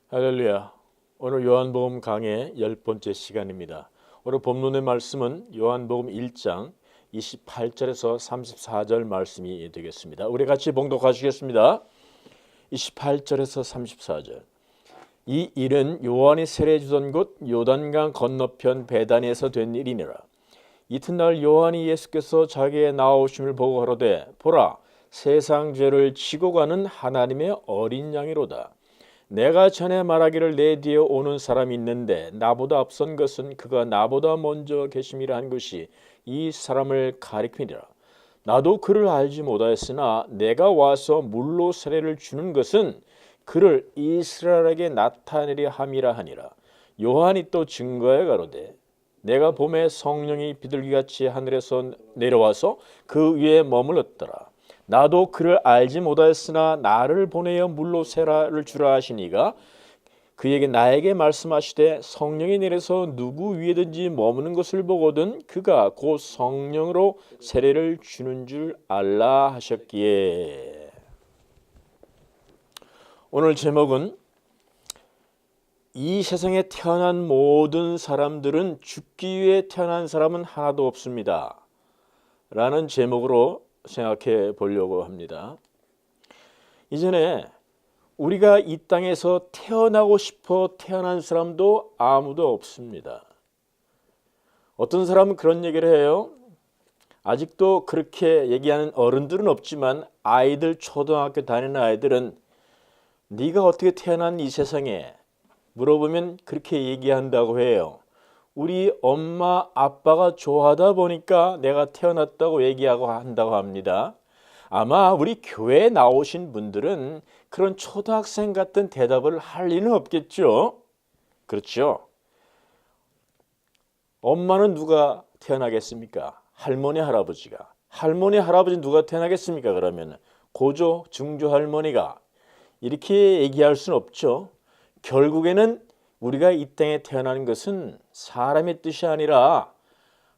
할렐루야. 오늘 요한복음 강의 10번째 시간입니다. 오늘 본문의 말씀은 요한복음 1장 28절에서 34절 말씀이 되겠습니다. 우리 같이 봉독하시겠습니다. 28절에서 34절. 이 일은 요한이 세례 주던 곳 요단강 건너편 베다니에서 된 일이니라. 이튿날 요한이 예수께서 자기의 나오심을 보고 가로되 보라, 세상 죄를 지고 가는 하나님의 어린 양이로다. 내가 전에 말하기를 내 뒤에 오는 사람이 있는데 나보다 앞선 것은 그가 나보다 먼저 계심이라 한 것이 이 사람을 가리키니라. 나도 그를 알지 못하였으나 내가 와서 물로 세례를 주는 것은 그를 이스라엘에게 나타내려 함이라 하니라. 요한이 또 증거해 가로되 내가 봄에 성령이 비둘기같이 하늘에서 내려와서 그 위에 머물렀더라. 나도 그를 알지 못하였으나 나를 보내어 물로 세례를 주라 하시니가 그에게 나에게 말씀하시되 성령이 내려서 누구 위에든지 머무는 것을 보거든 그가 곧 성령으로 세례를 주는 줄 알라 하셨기에. 오늘 제목은 이 세상에 태어난 모든 사람들은 죽기 위해 태어난 사람은 하나도 없습니다 라는 제목으로 생각해 보려고 합니다. 이전에 우리가 이 땅에서 태어나고 싶어 태어난 사람도 아무도 없습니다. 어떤 사람은 그런 얘기를 해요. 아직도 그렇게 얘기하는 어른들은 없지만 아이들, 초등학교 다니는 아이들은 네가 어떻게 태어난 이 세상에 물어보면 그렇게 얘기한다고 해요. 우리 엄마 아빠가 좋아하다 보니까 내가 태어났다고 얘기하고 한다고 합니다. 아마 우리 교회에 나오신 분들은 그런 초등학생 같은 대답을 할 리는 없겠죠. 그렇죠? 엄마는 누가 태어나겠습니까? 할머니 할아버지가. 할머니 할아버지 누가 태어나겠습니까? 그러면 고조 중조 할머니가. 이렇게 얘기할 수는 없죠. 결국에는 우리가 이 땅에 태어나는 것은 사람의 뜻이 아니라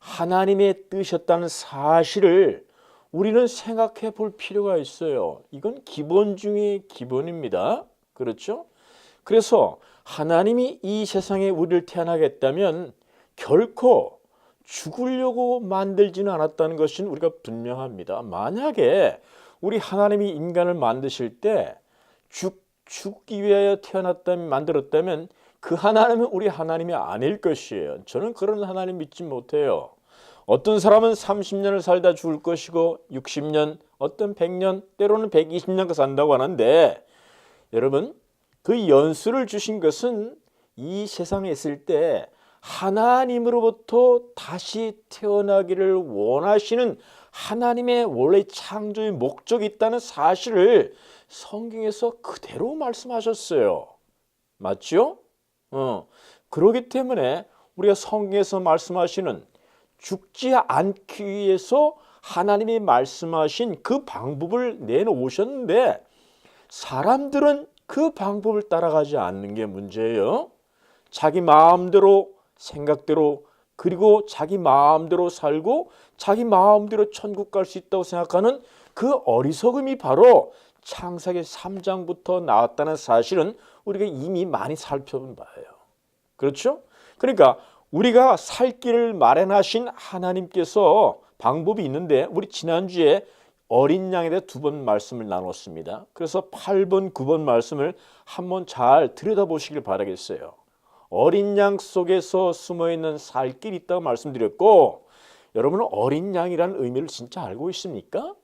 하나님의 뜻이었다는 사실을 우리는 생각해 볼 필요가 있어요. 이건 기본 중에 기본입니다. 그렇죠? 그래서 하나님이 이 세상에 우리를 태어나게 했다면 결코 죽으려고 만들지는 않았다는 것은 우리가 분명합니다. 만약에 우리 하나님이 인간을 만드실 때 죽기 위하여 만들었다면 그 하나님은 우리 하나님이 아닐 것이에요. 저는 그런 하나님 믿지 못해요. 어떤 사람은 30년을 살다 죽을 것이고 60년, 어떤 100년, 때로는 120년 산다고 하는데 여러분 그 연수를 주신 것은 이 세상에 있을 때 하나님으로부터 다시 태어나기를 원하시는 하나님의 원래 창조의 목적이 있다는 사실을 성경에서 그대로 말씀하셨어요. 맞죠? 그렇기 때문에 우리가 성경에서 말씀하시는 죽지 않기 위해서 하나님이 말씀하신 그 방법을 내놓으셨는데 사람들은 그 방법을 따라가지 않는 게 문제예요. 자기 마음대로 생각대로 그리고 자기 마음대로 살고 자기 마음대로 천국 갈 수 있다고 생각하는 그 어리석음이 바로 창세기 3장부터 나왔다는 사실은 우리가 이미 많이 살펴본 바예요. 그렇죠? 그러니까 우리가 살 길을 마련하신 하나님께서 방법이 있는데 우리 지난주에 어린 양에 대해 2번 말씀을 나눴습니다. 그래서 8번, 9번 말씀을 한번 잘 들여다보시길 바라겠어요. 어린 양 속에서 숨어있는 살 길이 있다고 말씀드렸고 여러분은 어린 양이라는 의미를 진짜 알고 있습니까?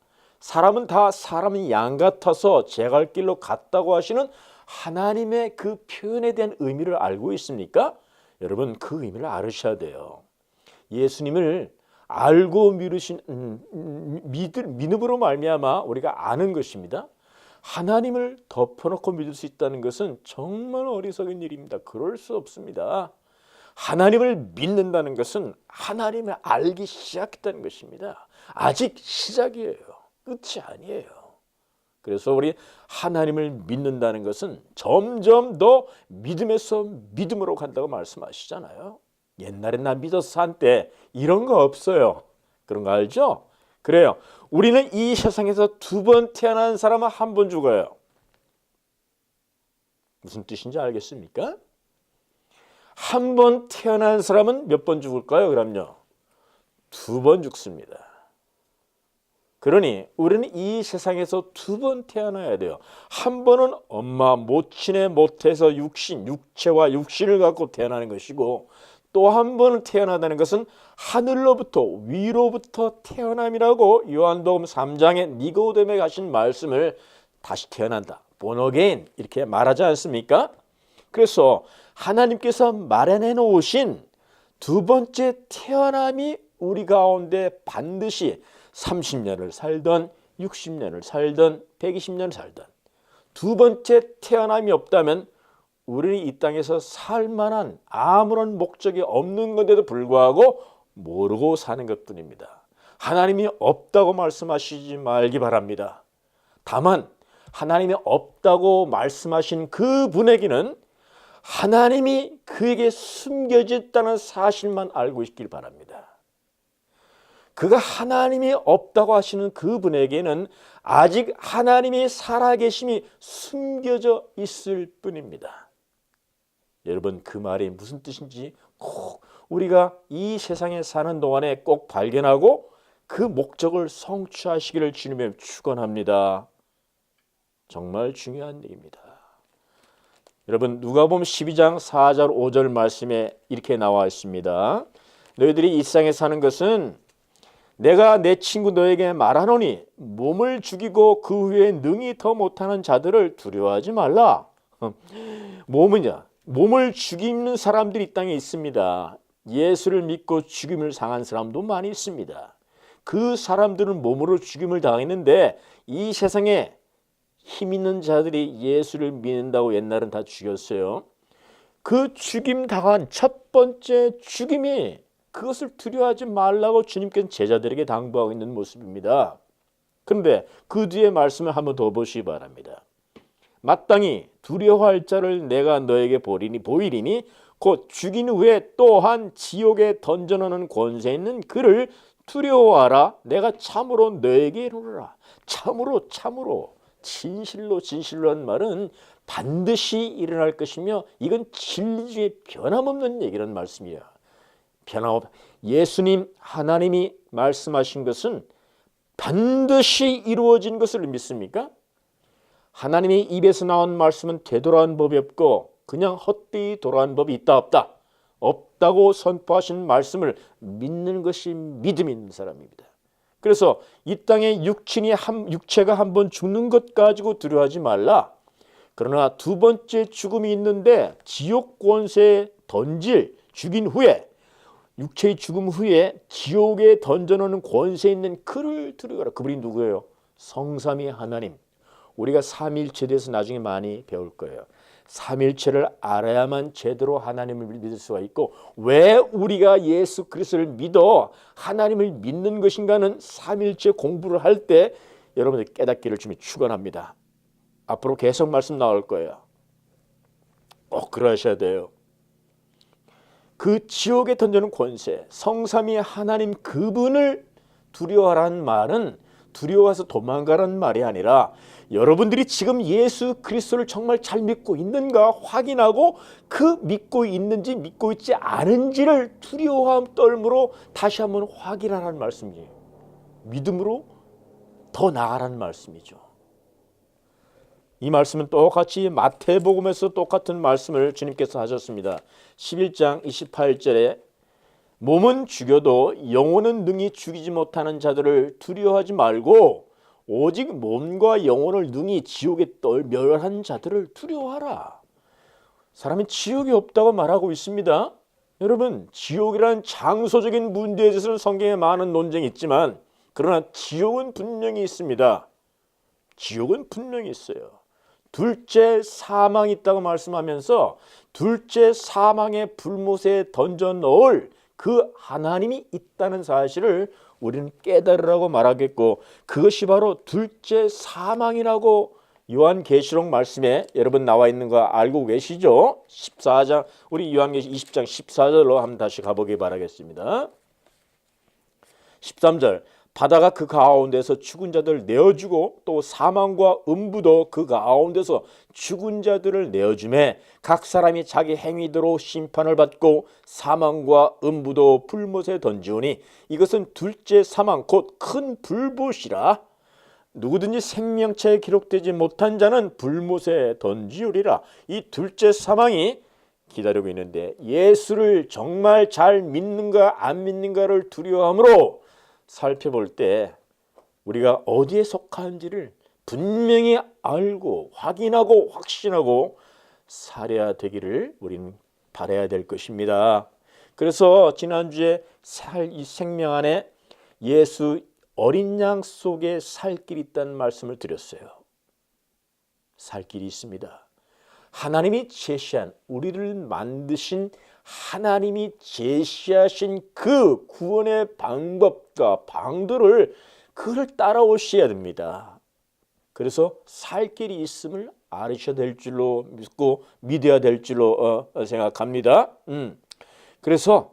사람은 다 사람이 양 같아서 제 갈 길로 갔다고 하시는 하나님의 그 표현에 대한 의미를 알고 있습니까? 여러분 그 의미를 알으셔야 돼요. 예수님을 알고 믿음으로 말미암아 우리가 아는 것입니다. 하나님을 덮어놓고 믿을 수 있다는 것은 정말 어리석은 일입니다. 그럴 수 없습니다. 하나님을 믿는다는 것은 하나님을 알기 시작했다는 것입니다. 아직 시작이에요. 끝이 아니에요. 그래서 우리 하나님을 믿는다는 것은 점점 더 믿음에서 믿음으로 간다고 말씀하시잖아요. 옛날에 나 믿어서 산 때 이런 거 없어요. 그런 거 알죠? 그래요. 우리는 이 세상에서 2번 태어난 사람은 한 번 죽어요. 무슨 뜻인지 알겠습니까? 한 번 태어난 사람은 몇 번 죽을까요? 그럼요. 2번 죽습니다. 그러니 우리는 이 세상에서 2번 태어나야 돼요. 한 번은 엄마 모친의 못에서 육체와 육신을 갖고 태어나는 것이고, 또 한 번은 태어나다는 것은 하늘로부터 위로부터 태어남이라고 요한복음 3장에 니고데모에게 하신 말씀을 다시 태어난다, born again 이렇게 말하지 않습니까? 그래서 하나님께서 마련해 놓으신 2번째 태어남이 우리 가운데 반드시 30년을 살던 60년을 살던 120년을 살던 2번째 태어남이 없다면 우리는 이 땅에서 살 만한 아무런 목적이 없는 건데도 불구하고 모르고 사는 것뿐입니다. 하나님이 없다고 말씀하시지 말기 바랍니다. 다만 하나님이 없다고 말씀하신 그 분에게는 하나님이 그에게 숨겨졌다는 사실만 알고 있길 바랍니다. 그가 하나님이 없다고 하시는 그분에게는 아직 하나님이 살아계심이 숨겨져 있을 뿐입니다. 여러분, 그 말이 무슨 뜻인지 꼭 우리가 이 세상에 사는 동안에 꼭 발견하고 그 목적을 성취하시기를 주님의 축원합니다. 정말 중요한 얘기입니다. 여러분, 누가복음 12장 4절 5절 말씀에 이렇게 나와 있습니다. 너희들이 이 세상에 사는 것은 내가 내 친구 너에게 말하노니 몸을 죽이고 그 후에 능히 더 못하는 자들을 두려워하지 말라. 몸을 죽이는 사람들이 이 땅에 있습니다. 예수를 믿고 죽임을 당한 사람도 많이 있습니다. 그 사람들은 몸으로 죽임을 당했는데 이 세상에 힘 있는 자들이 예수를 믿는다고 옛날은 다 죽였어요. 그 죽임 당한 첫 번째 죽임이 그것을 두려워하지 말라고 주님께서 제자들에게 당부하고 있는 모습입니다. 그런데 그 뒤에 말씀을 한번 더 보시기 바랍니다. 마땅히 두려워할 자를 내가 너에게 보이리니 곧 죽인 후에 또한 지옥에 던져놓는 권세 있는 그를 두려워하라. 내가 참으로 너에게 이르노라. 참으로 진실로 한 말은 반드시 일어날 것이며 이건 진리의 변함없는 얘기라는 말씀이에요. 예수님 하나님이 말씀하신 것은 반드시 이루어진 것을 믿습니까? 하나님의 입에서 나온 말씀은 되돌아온 법이 없고 그냥 헛되이 돌아온 법이 있다 없다. 없다고 선포하신 말씀을 믿는 것이 믿음 있는 사람입니다. 그래서 이 땅에 육체가 한번 죽는 것 가지고 두려워하지 말라. 그러나 2번째 죽음이 있는데 지옥 권세에 죽인 후에 육체의 죽음 후에 지옥에 던져놓는 권세 있는 그를 두려워하라. 그분이 누구예요? 성삼위 하나님. 우리가 삼위일체에 대해서 나중에 많이 배울 거예요. 삼위일체를 알아야만 제대로 하나님을 믿을 수가 있고, 왜 우리가 예수 그리스도를 믿어 하나님을 믿는 것인가는 삼위일체 공부를 할 때 여러분들 깨닫기를 주님 축원합니다. 앞으로 계속 말씀 나올 거예요. 꼭 그러셔야 돼요. 그 지옥에 던져놓은 권세, 성삼위 하나님 그분을 두려워하라는 말은 두려워해서 도망가라는 말이 아니라 여러분들이 지금 예수 그리스도를 정말 잘 믿고 있는가 확인하고 그 믿고 있는지 믿고 있지 않은지를 두려워함 떨므로 다시 한번 확인하라는 말씀이에요. 믿음으로 더 나아가라는 말씀이죠. 이 말씀은 똑같이 마태복음에서 똑같은 말씀을 주님께서 하셨습니다. 11장 28절에 몸은 죽여도 영혼은 능히 죽이지 못하는 자들을 두려워하지 말고 오직 몸과 영혼을 능히 지옥에 멸한 자들을 두려워하라. 사람이 지옥이 없다고 말하고 있습니다. 여러분, 지옥이라는 장소적인 문제에 대해서는 성경에 많은 논쟁이 있지만 그러나 지옥은 분명히 있습니다. 지옥은 분명히 있어요. 둘째 사망이 있다고 말씀하면서 둘째 사망의 불못에 던져 넣을 그 하나님이 있다는 사실을 우리는 깨달으라고 말하겠고, 그것이 바로 둘째 사망이라고 요한계시록 말씀에 여러분 나와 있는 거 알고 계시죠? 14장, 우리 요한계시록 20장 14절로 한번 다시 가보기 바라겠습니다. 13절, 바다가 그 가운데서 죽은 자들을 내어주고 또 사망과 음부도 그 가운데서 죽은 자들을 내어주매 각 사람이 자기 행위대로 심판을 받고 사망과 음부도 불못에 던지오니 이것은 둘째 사망 곧 큰 불못이라. 누구든지 생명체에 기록되지 못한 자는 불못에 던지우리라. 이 둘째 사망이 기다리고 있는데 예수를 정말 잘 믿는가 안 믿는가를 두려워함으로 살펴볼 때 우리가 어디에 속한지를 분명히 알고 확인하고 확신하고 살아야 되기를 우리는 바라야 될 것입니다. 그래서 지난주에 이 생명 안에 예수 어린 양 속에 살 길이 있다는 말씀을 드렸어요. 살 길이 있습니다. 하나님이 제시한 우리를 만드신 하나님이 제시하신 그 구원의 방법과 방도를 그걸 따라오셔야 됩니다. 그래서 살 길이 있음을 알으셔야 될 줄로 믿고 믿어야 될 줄로 생각합니다. 그래서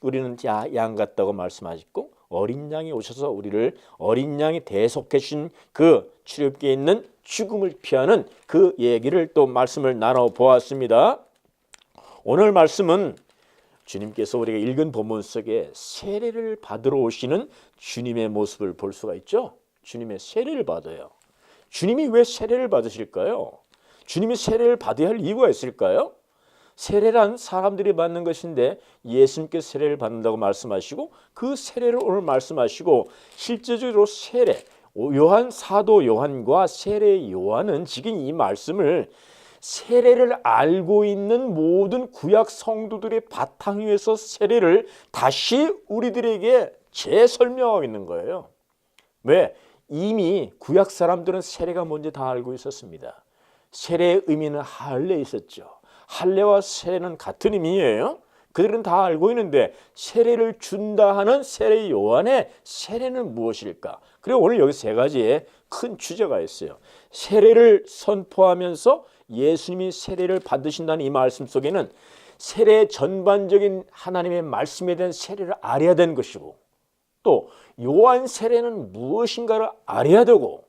우리는 양 같다고 말씀하셨고 어린 양이 오셔서 우리를 어린 양이 대속해 주신 그 출애굽기에 있는 죽음을 피하는 그 얘기를 또 말씀을 나눠보았습니다. 오늘 말씀은 주님께서 우리가 읽은 본문 속에 세례를 받으러 오시는 주님의 모습을 볼 수가 있죠. 주님의 세례를 받아요. 주님이 왜 세례를 받으실까요? 주님이 세례를 받아야 할 이유가 있을까요? 세례란 사람들이 받는 것인데 예수님께서 세례를 받는다고 말씀하시고 그 세례를 오늘 말씀하시고 실제적으로 세례 요한 사도 요한과 세례 요한은 지금 이 말씀을 세례를 알고 있는 모든 구약 성도들의 바탕 위에서 세례를 다시 우리들에게 재설명하고 있는 거예요. 왜? 이미 구약 사람들은 세례가 뭔지 다 알고 있었습니다. 세례의 의미는 할례에 있었죠. 할례와 세례는 같은 의미예요. 그들은 다 알고 있는데 세례를 준다 하는 세례 요한의 세례는 무엇일까? 그리고 오늘 여기 세 가지의 큰 주제가 있어요. 세례를 선포하면서 예수님이 세례를 받으신다는 이 말씀 속에는 세례의 전반적인 하나님의 말씀에 대한 세례를 알아야 되는 것이고 또 요한 세례는 무엇인가를 알아야 되고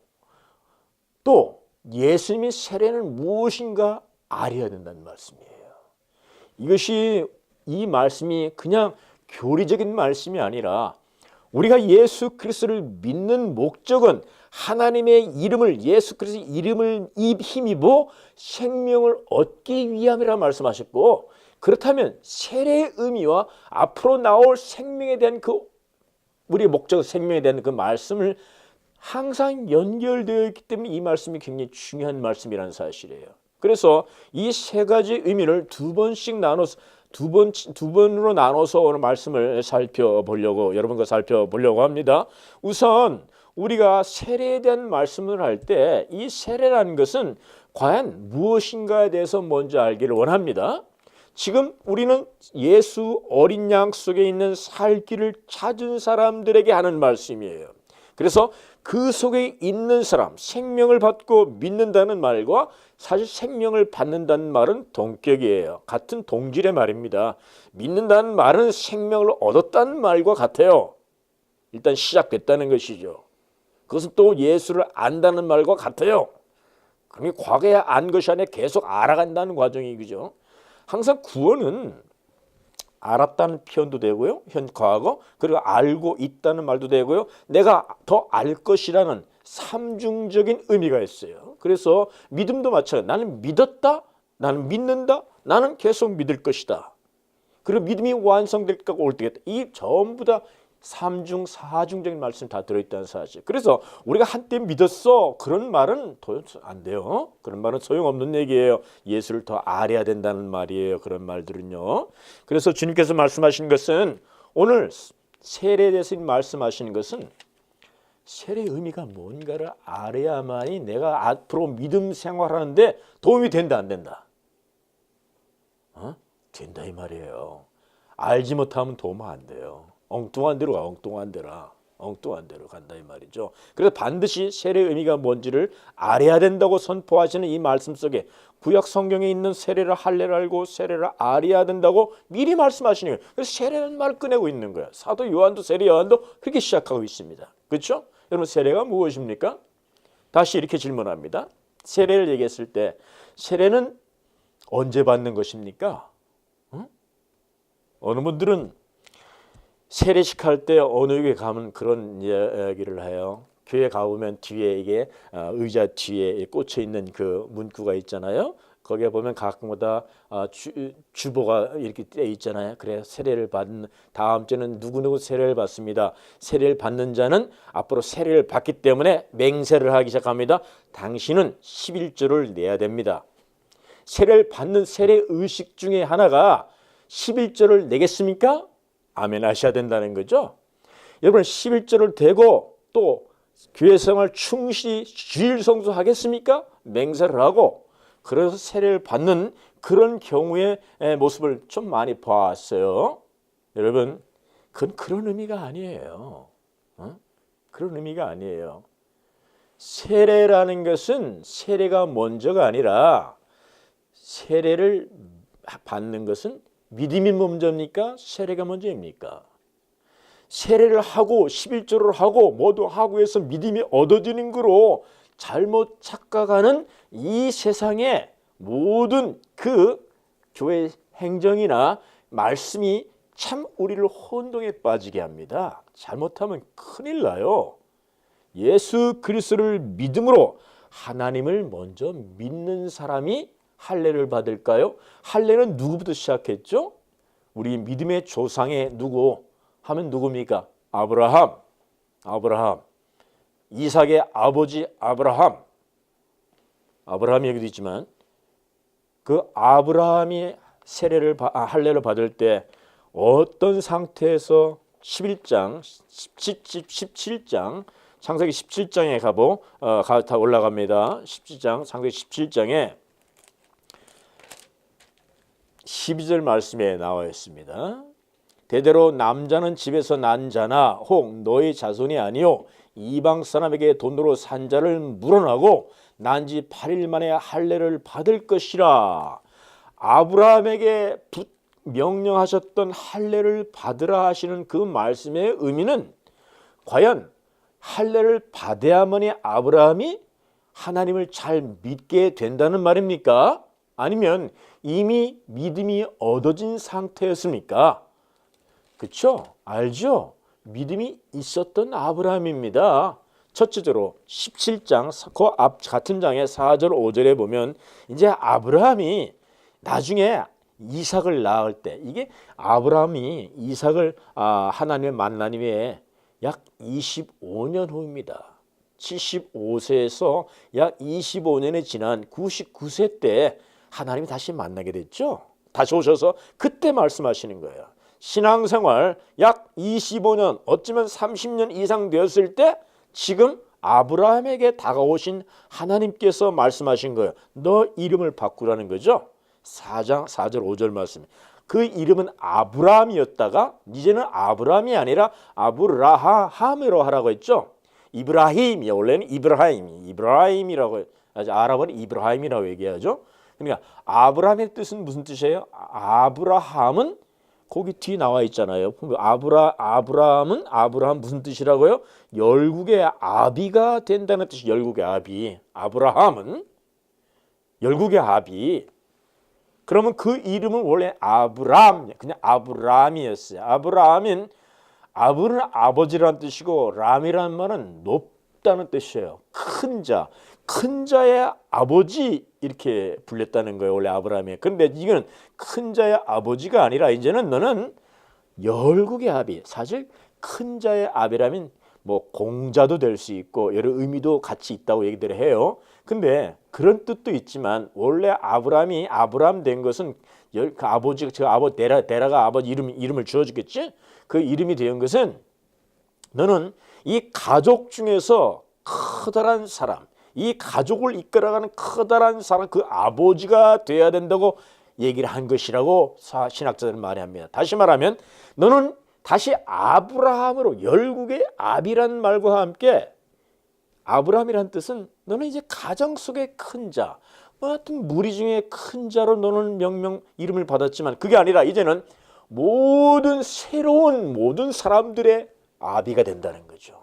또 예수님의 세례는 무엇인가 알아야 된다는 말씀이에요. 이것이 이 말씀이 그냥 교리적인 말씀이 아니라 우리가 예수 그리스도를 믿는 목적은 하나님의 이름을 예수 그리스도의 이름을 힘입어 생명을 얻기 위함이라 말씀하셨고 그렇다면 세례의 의미와 앞으로 나올 생명에 대한 그 우리의 목적 생명에 대한 그 말씀을 항상 연결되어 있기 때문에 이 말씀이 굉장히 중요한 말씀이라는 사실이에요. 그래서 이 세 가지 의미를 두 번으로 나눠서 오늘 말씀을 살펴보려고 여러분과 살펴보려고 합니다. 우선 우리가 세례에 대한 말씀을 할 때 이 세례라는 것은 과연 무엇인가에 대해서 먼저 알기를 원합니다. 지금 우리는 예수 어린 양 속에 있는 살 길을 찾은 사람들에게 하는 말씀이에요. 그래서 그 속에 있는 사람, 생명을 받고 믿는다는 말과 사실 생명을 받는다는 말은 동격이에요. 같은 동질의 말입니다. 믿는다는 말은 생명을 얻었다는 말과 같아요. 일단 시작됐다는 것이죠. 그것은 또 예수를 안다는 말과 같아요. 그러니 과거에 안 것이 아니라 계속 알아간다는 과정이죠. 항상 구원은 알았다는 표현도 되고요. 현 과거 그리고 알고 있다는 말도 되고요. 내가 더 알 것이라는 삼중적인 의미가 있어요. 그래서 믿음도 마찬가지예요. 나는 믿었다. 나는 믿는다. 나는 계속 믿을 것이다. 그리고 믿음이 완성될 때가 올 때겠다. 이 전부 다 삼중 사중적인 말씀 다 들어있다는 사실. 그래서 우리가 한때 믿었어 그런 말은 안 돼요. 그런 말은 소용없는 얘기예요. 예수를 더 알아야 된다는 말이에요. 그런 말들은요. 그래서 주님께서 말씀하신 것은 오늘 세례에 대해서 말씀하시는 것은 세례의 의미가 뭔가를 알아야만이 내가 앞으로 믿음 생활하는데 도움이 된다 안 된다? 된다 이 말이에요. 알지 못하면 도움 안 돼요. 엉뚱한 대로 가 엉뚱한 데라. 엉뚱한 대로 간다 이 말이죠. 그래서 반드시 세례의 의미가 뭔지를 알아야 된다고 선포하시는 이 말씀 속에 구약 성경에 있는 세례를 할례를 알고 세례를 알아야 된다고 미리 말씀하시는 거예요. 그래서 세례는 말을 꺼내고 있는 거예요. 사도 요한도 세례 요한도 그렇게 시작하고 있습니다. 그렇죠? 여러분 세례가 무엇입니까? 다시 이렇게 질문합니다. 세례를 얘기했을 때 세례는 언제 받는 것입니까? 응? 어느 분들은 세례식 할 때 어느 교회 가면 그런 이야기를 해요. 교회 가보면 뒤에 이게 의자 뒤에 꽂혀 있는 그 문구가 있잖아요. 거기에 보면 가끔마다 주보가 이렇게 떼 있잖아요. 그래 세례를 받는 다음 주는 누구누구 세례를 받습니다. 세례를 받는 자는 앞으로 세례를 받기 때문에 맹세를 하기 시작합니다. 당신은 11조를 내야 됩니다. 세례를 받는 세례 의식 중에 하나가 11조를 내겠습니까? 아멘 하셔야 된다는 거죠. 여러분 11조를 대고 또 교회 생활 충실히 주일 성수하겠습니까? 맹세를 하고 그래서 세례를 받는 그런 경우의 모습을 좀 많이 봤어요. 여러분 그건 그런 의미가 아니에요. 그런 의미가 아니에요. 세례라는 것은 세례가 먼저가 아니라 세례를 받는 것은 믿음이 먼저입니까? 세례가 먼저입니까? 세례를 하고 11조를 하고 모두 하고 해서 믿음이 얻어지는 거로 잘못 착각하는 이 세상의 모든 그 교회 행정이나 말씀이 참 우리를 혼동에 빠지게 합니다. 잘못하면 큰일 나요. 예수 그리스도를 믿음으로 하나님을 먼저 믿는 사람이 할례를 받을까요? 할례는 누구부터 시작했죠? 우리 믿음의 조상의 누구 하면 누굽니까? 아브라함. 이삭의 아버지 아브라함. 아브라함이 여기도 있지만 그 아브라함이 할례를 받을 때 어떤 상태에서 11장, 17장 창세기 17장에 다 올라갑니다. 17장 창세기 17장에 12절 말씀에 나와 있습니다. 대대로 남자는 집에서 난 자나 혹 너의 자손이 아니요 이방 사람에게 돈으로 산 자를 물어나고 난 지 8일 만에 할례를 받을 것이라. 아브라함에게 명령하셨던 할례를 받으라 하시는 그 말씀의 의미는 과연 할례를 받아야만이 아브라함이 하나님을 잘 믿게 된다는 말입니까? 아니면 이미 믿음이 얻어진 상태였습니까? 그렇죠? 알죠? 믿음이 있었던 아브라함입니다. 첫째로 17장 그 앞 같은 장의 4절 5절에 보면 이제 아브라함이 나중에 이삭을 낳을 때 이게 아브라함이 이삭을 하나님을 만난 후에 약 25년 후입니다. 75세에서 약 25년이 지난 99세 때 하나님이 다시 만나게 됐죠. 다시 오셔서 그때 말씀하시는 거예요. 신앙생활 약 25년 어쩌면 30년 이상 되었을 때 지금 아브라함에게 다가오신 하나님께서 말씀하신 거예요. 너 이름을 바꾸라는 거죠. 4장 4절 5절 말씀. 그 이름은 아브라함이었다가 이제는 아브라함이 아니라 아브라함이라고 하라고 했죠. 이브라힘이 원래는 이브라힘이라고 아랍어는 이브라힘이라고 얘기하죠. 그러니까 아브라함의 뜻은 무슨 뜻이에요? 아브라함은 거기 뒤에 나와 있잖아요. 아브라함은 아브라함 무슨 뜻이라고요? 열국의 아비가 된다는 뜻이 열국의 아비. 아브라함은 열국의 아비. 그러면 그 이름은 원래 아브람 그냥 아브람이었어요. 아브라함은 아브는 아버지라는 뜻이고 람이라는 말은 높다는 뜻이에요. 큰 자, 큰 자의 아버지 이렇게 불렸다는 거예요. 원래 아브라함이. 그런데 이건 큰 자의 아버지가 아니라 이제는 너는 열국의 아비. 사실 큰 자의 아비라면 뭐 공자도 될 수 있고 여러 의미도 같이 있다고 얘기들을 해요. 근데 그런 뜻도 있지만 원래 아브라함이 아브라함 된 것은 그 아버지가 데라가 아버지 이름을 주어주겠지. 그 이름이 된 것은 너는 이 가족 중에서 커다란 사람, 이 가족을 이끌어가는 커다란 사람, 그 아버지가 돼야 된다고 얘기를 한 것이라고 신학자들은 말합니다. 다시 말하면 너는 다시 아브라함으로 열국의 아비란 말과 함께 아브라함이란 뜻은 너는 이제 가정 속의 큰 자, 하여튼 무리 중에 큰 자로 너는 명명 이름을 받았지만 그게 아니라 이제는 모든 새로운 모든 사람들의 아비가 된다는 거죠.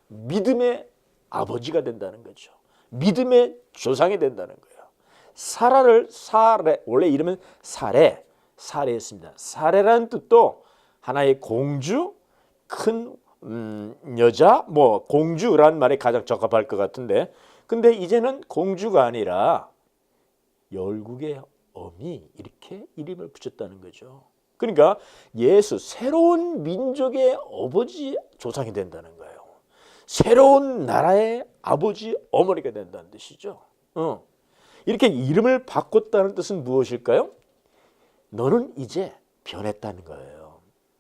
믿음의 아버지가 된다는 거죠. 믿음의 조상이 된다는 거예요. 사라를 사레, 원래 이름은 사레였습니다. 사레라는 뜻도 하나의 공주, 큰 여자, 뭐 공주라는 말이 가장 적합할 것 같은데, 근데 이제는 공주가 아니라 열국의 어미 이렇게 이름을 붙였다는 거죠. 그러니까 예수 새로운 민족의 아버지 조상이 된다는 거예요. 새로운 나라의 아버지 어머니가 된다는 뜻이죠. 이렇게 이름을 바꿨다는 뜻은 무엇일까요? 너는 이제 변했다는 거예요.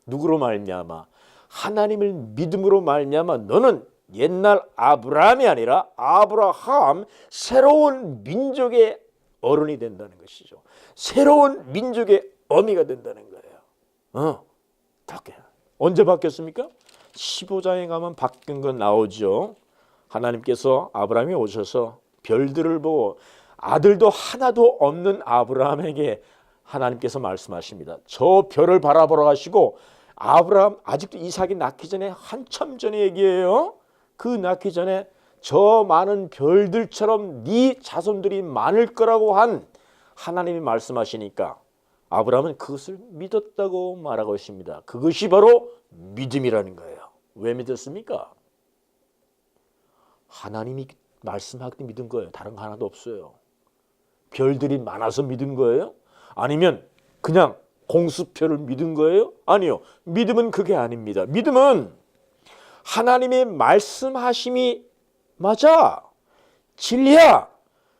누구로 말미암아? 하나님을 믿음으로 말미암아 너는 옛날 아브라함이 아니라 아브라함 새로운 민족의 어른이 된다는 것이죠. 새로운 민족의 어미가 된다는 거예요. 언제 바뀌었습니까? 15장에 가면 바뀐 건 나오죠. 하나님께서 아브라함이 오셔서 별들을 보고 아들도 하나도 없는 아브라함에게 하나님께서 말씀하십니다. 저 별을 바라보러 가시고 아브라함 아직도 이삭이 낳기 전에 한참 전의 얘기예요. 그 낳기 전에 저 많은 별들처럼 네 자손들이 많을 거라고 한 하나님이 말씀하시니까 아브라함은 그것을 믿었다고 말하고 있습니다. 그것이 바로 믿음이라는 거예요. 왜 믿었습니까? 하나님이 말씀하기 때문에 믿은 거예요. 다른 거 하나도 없어요. 별들이 많아서 믿은 거예요? 아니면 그냥 공수표를 믿은 거예요? 아니요. 믿음은 그게 아닙니다. 믿음은 하나님의 말씀하심이 맞아. 진리야.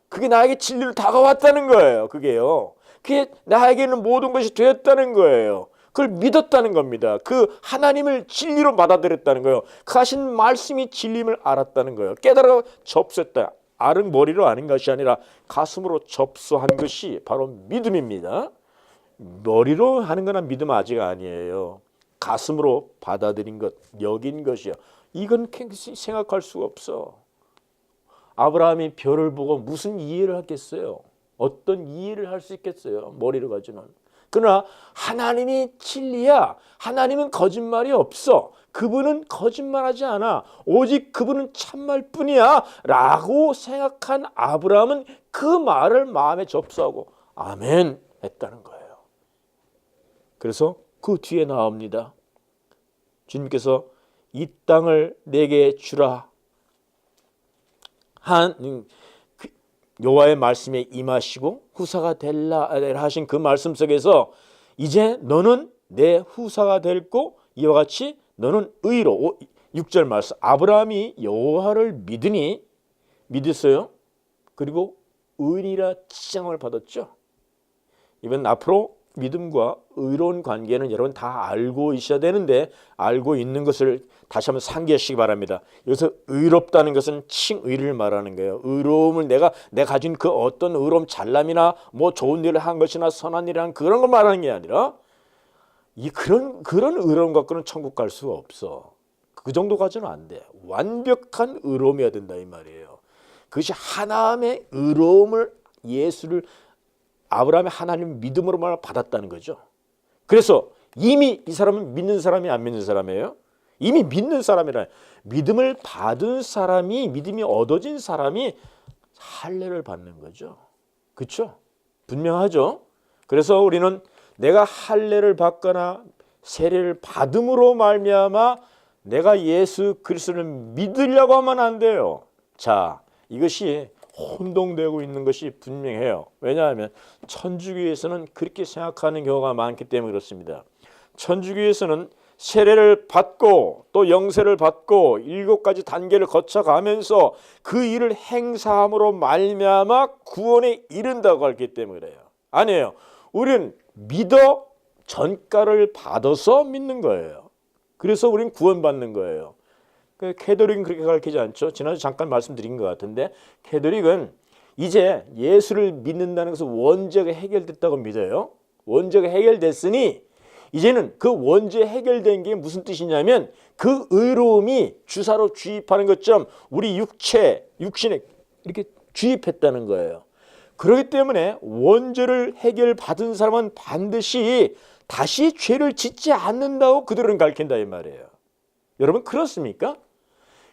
그게 나에게 진리로 다가왔다는 거예요. 그게 나에게는 모든 것이 되었다는 거예요. 그걸 믿었다는 겁니다. 그 하나님을 진리로 받아들였다는 거예요. 그 하신 말씀이 진리임을 알았다는 거예요. 깨달아 접수했다. 알은 머리로 아는 것이 아니라 가슴으로 접수한 것이 바로 믿음입니다. 머리로 하는 거나 믿음 아직 아니에요. 가슴으로 받아들인 것, 여긴 것이요. 이건 생각할 수가 없어. 아브라함이 별을 보고 무슨 이해를 하겠어요? 어떤 이해를 할 수 있겠어요? 머리로 가지는. 그러나 하나님이 진리야. 하나님은 거짓말이 없어. 그분은 거짓말하지 않아. 오직 그분은 참말뿐이야 라고 생각한 아브라함은 그 말을 마음에 접수하고 아멘 했다는 거예요. 그래서 그 뒤에 나옵니다. 주님께서 이 땅을 내게 주라 한 여호와의 말씀에 임하시고 후사가 될라 하신 그 말씀 속에서 이제 너는 내 후사가 될고 이와 같이 너는 의로 6절 말씀 아브라함이 여호와를 믿었어요. 그리고 의인이라 칭함을 받았죠. 이번 앞으로 믿음과 의로운 관계는 여러분 다 알고 있어야 되는데 알고 있는 것을 다시 한번 상기하시기 바랍니다. 여기서 의롭다는 것은 칭의를 말하는 거예요. 의로움을 내가 가진 그 어떤 의로움 잘남이나 뭐 좋은 일을 한 것이나 선한 일을 한 그런 걸 말하는 게 아니라 그런 의로움 갖고는 천국 갈 수가 없어. 그 정도까지는 안 돼. 완벽한 의로움이어야 된다 이 말이에요. 그것이 하나님의 의로움을 예수를 아브라함의 하나님 믿음으로 말 받았다는 거죠. 그래서 이미 이 사람은 믿는 사람이 안 믿는 사람이에요? 이미 믿는 사람이라 믿음을 받은 사람이 믿음이 얻어진 사람이 할례를 받는 거죠. 그렇죠? 분명하죠. 그래서 우리는 내가 할례를 받거나 세례를 받음으로 말미암아 내가 예수 그리스도를 믿으려고 하면 안 돼요. 자, 이것이 혼동되고 있는 것이 분명해요. 왜냐하면 천주교에서는 그렇게 생각하는 경우가 많기 때문에 그렇습니다. 천주교에서는 세례를 받고 또 영세를 받고 7가지 단계를 거쳐가면서 그 일을 행사함으로 말미암아 구원에 이른다고 했기 때문에 그래요. 아니에요. 우리는 믿어 전가를 받아서 믿는 거예요. 그래서 우리는 구원받는 거예요. 캐톨릭은 그렇게 가르치지 않죠. 지난주 잠깐 말씀드린 것 같은데 캐톨릭은 이제 예수를 믿는다는 것은 원죄가 해결됐다고 믿어요. 원죄가 해결됐으니 이제는 그 원죄 해결된 게 무슨 뜻이냐면 그 의로움이 주사로 주입하는 것처럼 우리 육신에 이렇게 주입했다는 거예요. 그렇기 때문에 원죄를 해결받은 사람은 반드시 다시 죄를 짓지 않는다고 그들은 가르친다 이 말이에요. 여러분 그렇습니까?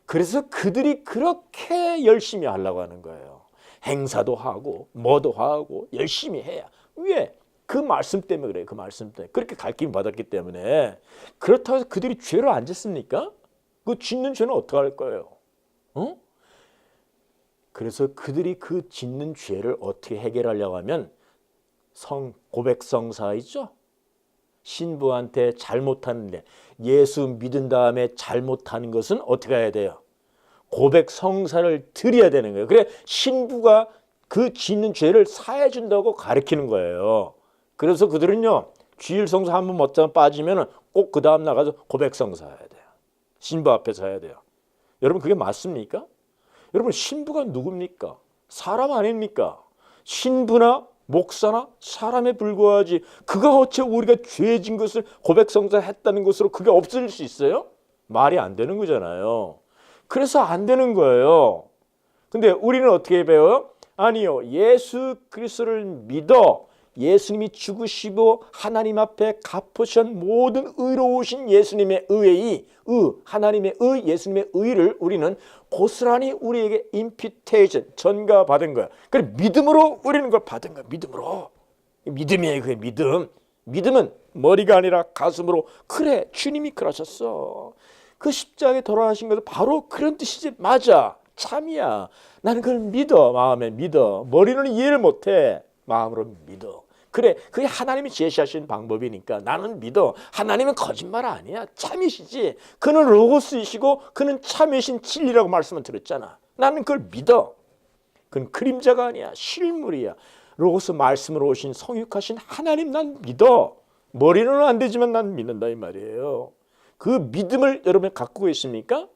그래서 그들이 그렇게 열심히 하려고 하는 거예요. 행사도 하고 뭐도 하고 열심히 해야. 왜? 그 말씀 때문에 그래요. 그 말씀 때문에. 그렇게 가르침 받았기 때문에. 그렇다고 해서 그들이 죄를 안 짓습니까? 그 짓는 죄는 어떻게 할 거예요? 그래서 그들이 그 짓는 죄를 어떻게 해결하려고 하면 고백성사 있죠? 신부한테 잘못하는데 예수 믿은 다음에 잘못하는 것은 어떻게 해야 돼요? 고백성사를 드려야 되는 거예요. 그래 신부가 그 짓는 죄를 사해 준다고 가르치는 거예요. 그래서 그들은요 주일성사 한번 못하면 빠지면 꼭 그 다음 나가서 고백성사 해야 돼요. 신부 앞에서 해야 돼요. 여러분 그게 맞습니까? 여러분 신부가 누굽니까? 사람 아닙니까? 신부나 목사나 사람에 불과하지. 그가 어째 우리가 죄진 것을 고백성사 했다는 것으로 그게 없어질 수 있어요? 말이 안 되는 거잖아요. 그래서 안 되는 거예요. 근데 우리는 어떻게 배워요? 아니요. 예수 그리스도를 믿어 예수님이 죽으시고 하나님 앞에 갚으신 모든 의로우신 예수님의 하나님의 예수님의 의를 우리는 고스란히 우리에게 임피테이션, 전가받은 거야. 그래 믿음으로 우리는 그걸 받은 거야. 믿음으로. 믿음이에요. 그게 믿음. 믿음은 머리가 아니라 가슴으로 그래 주님이 그러셨어. 그 십자가에 돌아가신 것은 바로 그런 뜻이지. 맞아. 참이야. 나는 그걸 믿어. 마음에 믿어. 머리는 이해를 못해. 마음으로 믿어. 그래 그게 하나님이 제시하신 방법이니까 나는 믿어. 하나님은 거짓말 아니야. 참이시지. 그는 로고스이시고 그는 참이신 진리라고 말씀을 드렸잖아. 나는 그걸 믿어. 그건 그림자가 아니야. 실물이야. 로고스 말씀으로 오신 성육하신 하나님 난 믿어. 머리로는 안 되지만 난 믿는다 이 말이에요. 그 믿음을 여러분 갖고 계십니까?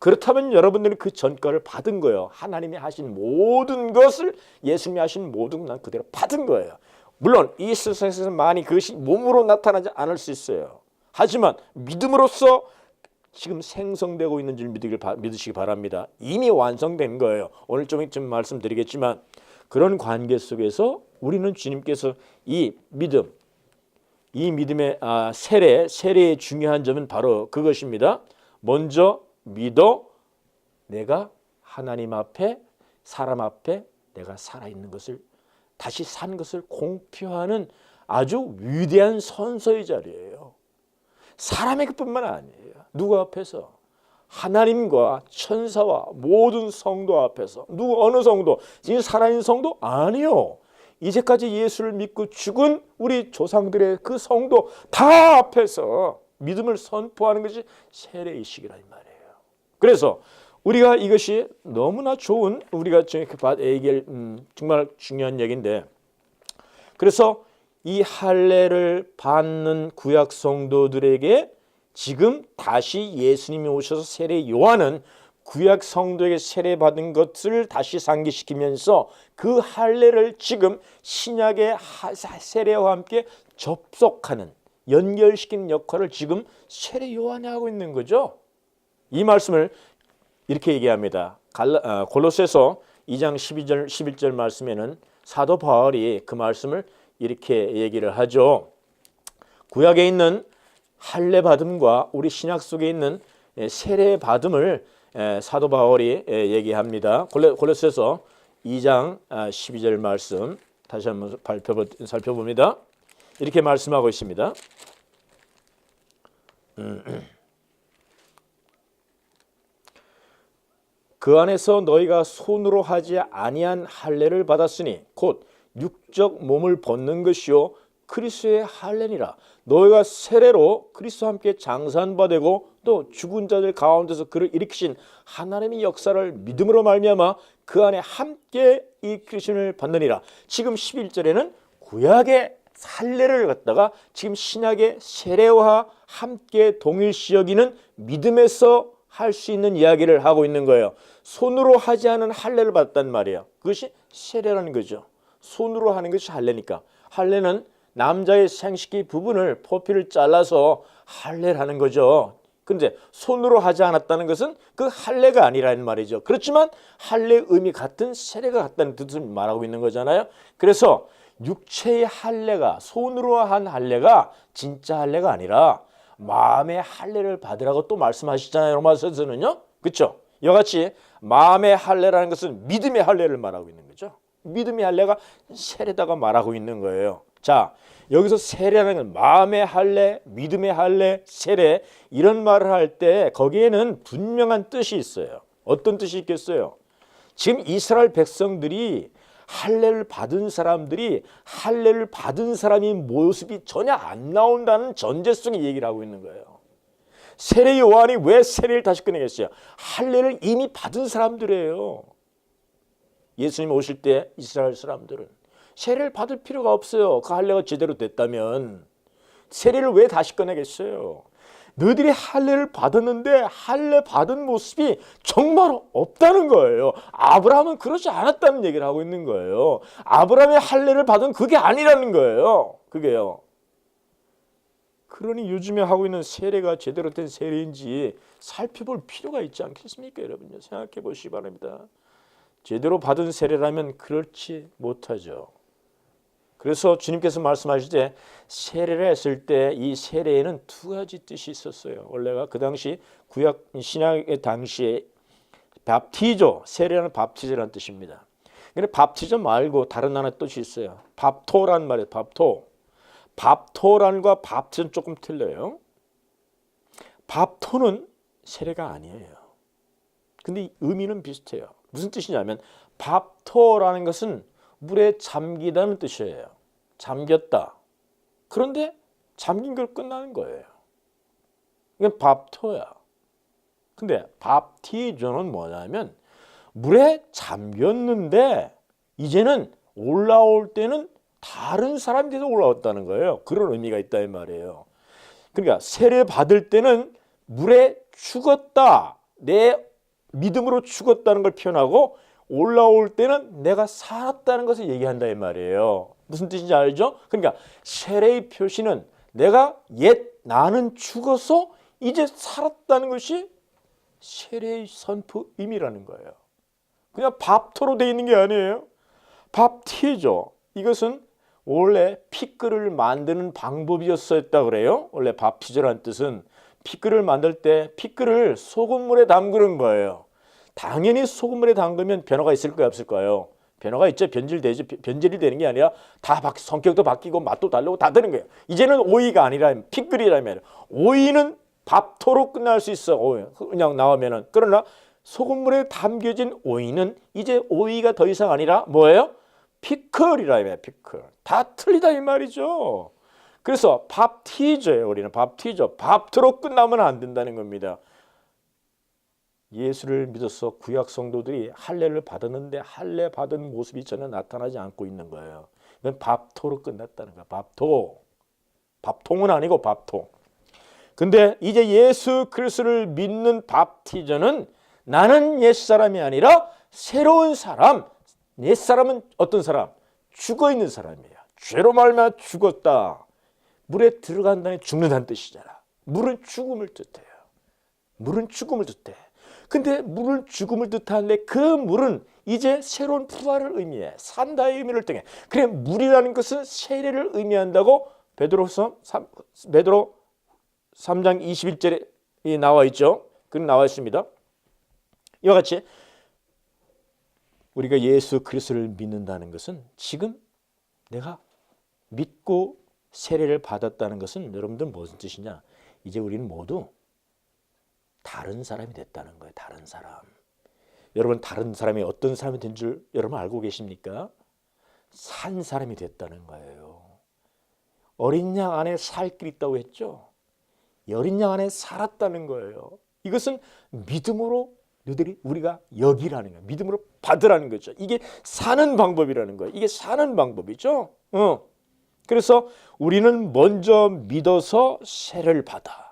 그렇다면 여러분들은 그 전가를 받은 거예요. 하나님이 하신 모든 것을 예수님이 하신 모든 것 난 그대로 받은 거예요. 물론 이 세상에서 많이 그것이 몸으로 나타나지 않을 수 있어요. 하지만 믿음으로써 지금 생성되고 있는 줄 믿으시기 바랍니다. 이미 완성된 거예요. 오늘 좀 말씀드리겠지만 그런 관계 우리는 주님께서 이 믿음의 세례의 중요한 점은 바로 그것입니다. 먼저 믿어 내가 하나님 앞에 사람 앞에 내가 살아있는 것을 다시 산 것을 공표하는 아주 위대한 선서의 자리예요. 사람에게뿐만 아니에요. 누구 앞에서? 하나님과 천사와 모든 성도 앞에서. 어느 성도? 지금 살아있는 성도? 아니요. 이제까지 예수를 믿고 죽은 우리 조상들의 그 성도 다 앞에서 믿음을 선포하는 것이 세례의식이라 이 말이에요. 그래서 우리가 이것이 너무나 좋은 우리가 얘기할 정말 중요한 얘기인데 그래서 이 할례를 받는 구약 성도들에게 지금 다시 예수님이 오셔서 세례 요한은 구약 성도에게 세례받은 것을 다시 상기시키면서 그 할례를 지금 신약의 세례와 함께 접속하는 연결시키는 역할을 지금 세례 요한이 하고 있는 거죠. 이 말씀을 이렇게 얘기합니다. 골로새서 2장 11절 말씀에는 사도 바울이 그 말씀을 이렇게 얘기를 하죠. 구약에 있는 할례 받음과 우리 신약 속에 있는 세례 받음을 사도 바울이 얘기합니다. 골로새서 2장 12절 말씀 다시 한번 살펴봅니다. 이렇게 말씀하고 있습니다. 그 안에서 너희가 손으로 하지 아니한 할례를 받았으니 곧 육적 몸을 벗는 것이요 그리스도의 할례니라. 너희가 세례로 그리스도와 함께 장사한바되고 또 죽은 자들 가운데서 그를 일으키신 하나님의 역사를 믿음으로 말미암아 그 안에 함께 일으키심을 받느니라. 지금 11절에는 구약의 할례를 갖다가 지금 신약의 세례와 함께 동일시 여기는 믿음에서 할 수 있는 이야기를 하고 있는 거예요. 손으로 하지 않은 할례를 받았단 말이에요. 그것이 세례라는 거죠. 손으로 하는 것이 할례니까. 할례는 남자의 생식기 부분을 포피를 잘라서 할례를 하는 거죠. 그런데 손으로 하지 않았다는 것은 그 할례가 아니라는 말이죠. 그렇지만 할례의 의미 같은 세례가 같다는 뜻을 말하고 있는 거잖아요. 그래서 육체의 할례가, 손으로 한 할례가 진짜 할례가 아니라 마음의 할례를 받으라고 또 말씀하시잖아요. 로마서에서는요. 그렇죠? 이와 같이 마음의 할례라는 것은 믿음의 할례를 말하고 있는 거죠. 믿음의 할례가 세례다가 말하고 있는 거예요. 자, 여기서 세례라는 건 마음의 할례, 믿음의 할례, 세례 이런 말을 할 때 거기에는 분명한 뜻이 있어요. 어떤 뜻이 있겠어요? 지금 이스라엘 백성들이 할례를 받은 사람들이 할례를 받은 사람의 모습이 전혀 안 나온다는 전제성의 얘기를 하고 있는 거예요. 세례 요한이 왜 세례를 다시 꺼내겠어요? 할례를 이미 받은 사람들이에요. 예수님 오실 때 이스라엘 사람들은 세례를 받을 필요가 없어요. 그 할례가 제대로 됐다면 세례를 왜 다시 꺼내겠어요? 너희들이 할례를 받았는데 할례 받은 모습이 정말 없다는 거예요. 아브라함은 그러지 않았다는 얘기를 하고 있는 거예요. 아브라함의 할례를 받은 그게 아니라는 거예요. 그게요. 그러니 요즘에 하고 있는 세례가 제대로 된 세례인지 살펴볼 필요가 있지 않겠습니까? 여러분요. 생각해 보시기 바랍니다. 제대로 받은 세례라면 그렇지 못하죠. 그래서 주님께서 말씀하실 때 세례를 했을 때 이 세례에는 두 가지 뜻이 있었어요. 원래가 그 당시 구약 신약의 당시에 밥티조, 세례라는 밥티조라는 뜻입니다. 근데 밥티조 말고 다른 하나 뜻이 있어요. 밥토라는 말이에요. 밥토. 밥토란과 밥티조는 조금 틀려요. 밥토는 세례가 아니에요. 근데 의미는 비슷해요. 무슨 뜻이냐면 밥토라는 것은 물에 잠기다는 뜻이에요. 잠겼다. 그런데 잠긴 걸 끝나는 거예요. 이건 밥토야. 근데 밥티조는 뭐냐면 물에 잠겼는데 이제는 올라올 때는 다른 사람이 돼서 올라왔다는 거예요. 그런 의미가 있다 이 말이에요. 그러니까 세례 받을 때는 물에 죽었다. 내 믿음으로 죽었다는 걸 표현하고 올라올 때는 내가 살았다는 것을 얘기한다 이 말이에요. 무슨 뜻인지 알죠? 그러니까 세례의 표시는 내가 나는 죽어서 이제 살았다는 것이 세례의 선포 의미라는 거예요. 그냥 밥토로 되어 있는 게 아니에요. 밥티죠. 이것은 원래 피끌을 만드는 방법이었었다 그래요. 원래 밥티조라는 뜻은 피끌을 만들 때 피끌을 소금물에 담그는 거예요. 당연히 소금물에 담그면 변화가 있을까요, 없을까요? 변화가 있죠. 변질되죠. 변질이 되는 게 아니라 다 성격도 바뀌고 맛도 다르고 다 되는 거예요. 이제는 오이가 아니라 피끌이라면 오이는 밥토로 끝날 수 있어. 그냥 나오면은. 그러나 소금물에 담겨진 오이는 이제 오이가 더 이상 아니라 뭐예요? 피클이라며 피클. 다 틀리다 이 말이죠. 그래서 밥티저예요. 우리는 밥티저. 밥토로 끝나면 안 된다는 겁니다. 예수를 믿어서 구약 성도들이 할례를 받았는데 할례 받은 모습이 전혀 나타나지 않고 있는 거예요. 이건 밥토로 끝났다는 거야. 밥토. 밥통은 아니고 밥토. 근데 이제 예수 그리스도를 믿는 밥티저는 나는 옛사람이 아니라 새로운 사람. 옛사람은 어떤 사람? 죽어있는 사람이에요. 죄로 말미암아 죽었다. 물에 들어간다니 죽는다는 뜻이잖아. 물은 죽음을 뜻해요. 물은 죽음을 뜻해. 근데 물은 죽음을 뜻하는데 그 물은 이제 새로운 부활을 의미해. 산다의 의미를 통해. 그래 물이라는 것은 세례를 의미한다고 베드로 3장 21절에 나와 있죠. 그럼 나와 있습니다. 이와 같이 우리가 예수 그리스도를 믿는다는 것은 지금 내가 믿고 세례를 받았다는 것은 여러분들 무슨 뜻이냐? 이제 우리는 모두 다른 사람이 됐다는 거예요. 다른 사람. 여러분 다른 사람이 어떤 사람이 된 줄 여러분 알고 계십니까? 산 사람이 됐다는 거예요. 어린 양 안에 살 길이 있다고 했죠. 어린 양 안에 살았다는 거예요. 이것은 믿음으로 너희들이 우리가 여기라는 거예요. 믿음으로 받으라는 거죠. 이게 사는 방법이라는 거예요. 이게 사는 방법이죠. 그래서 우리는 먼저 믿어서 세례를 받아.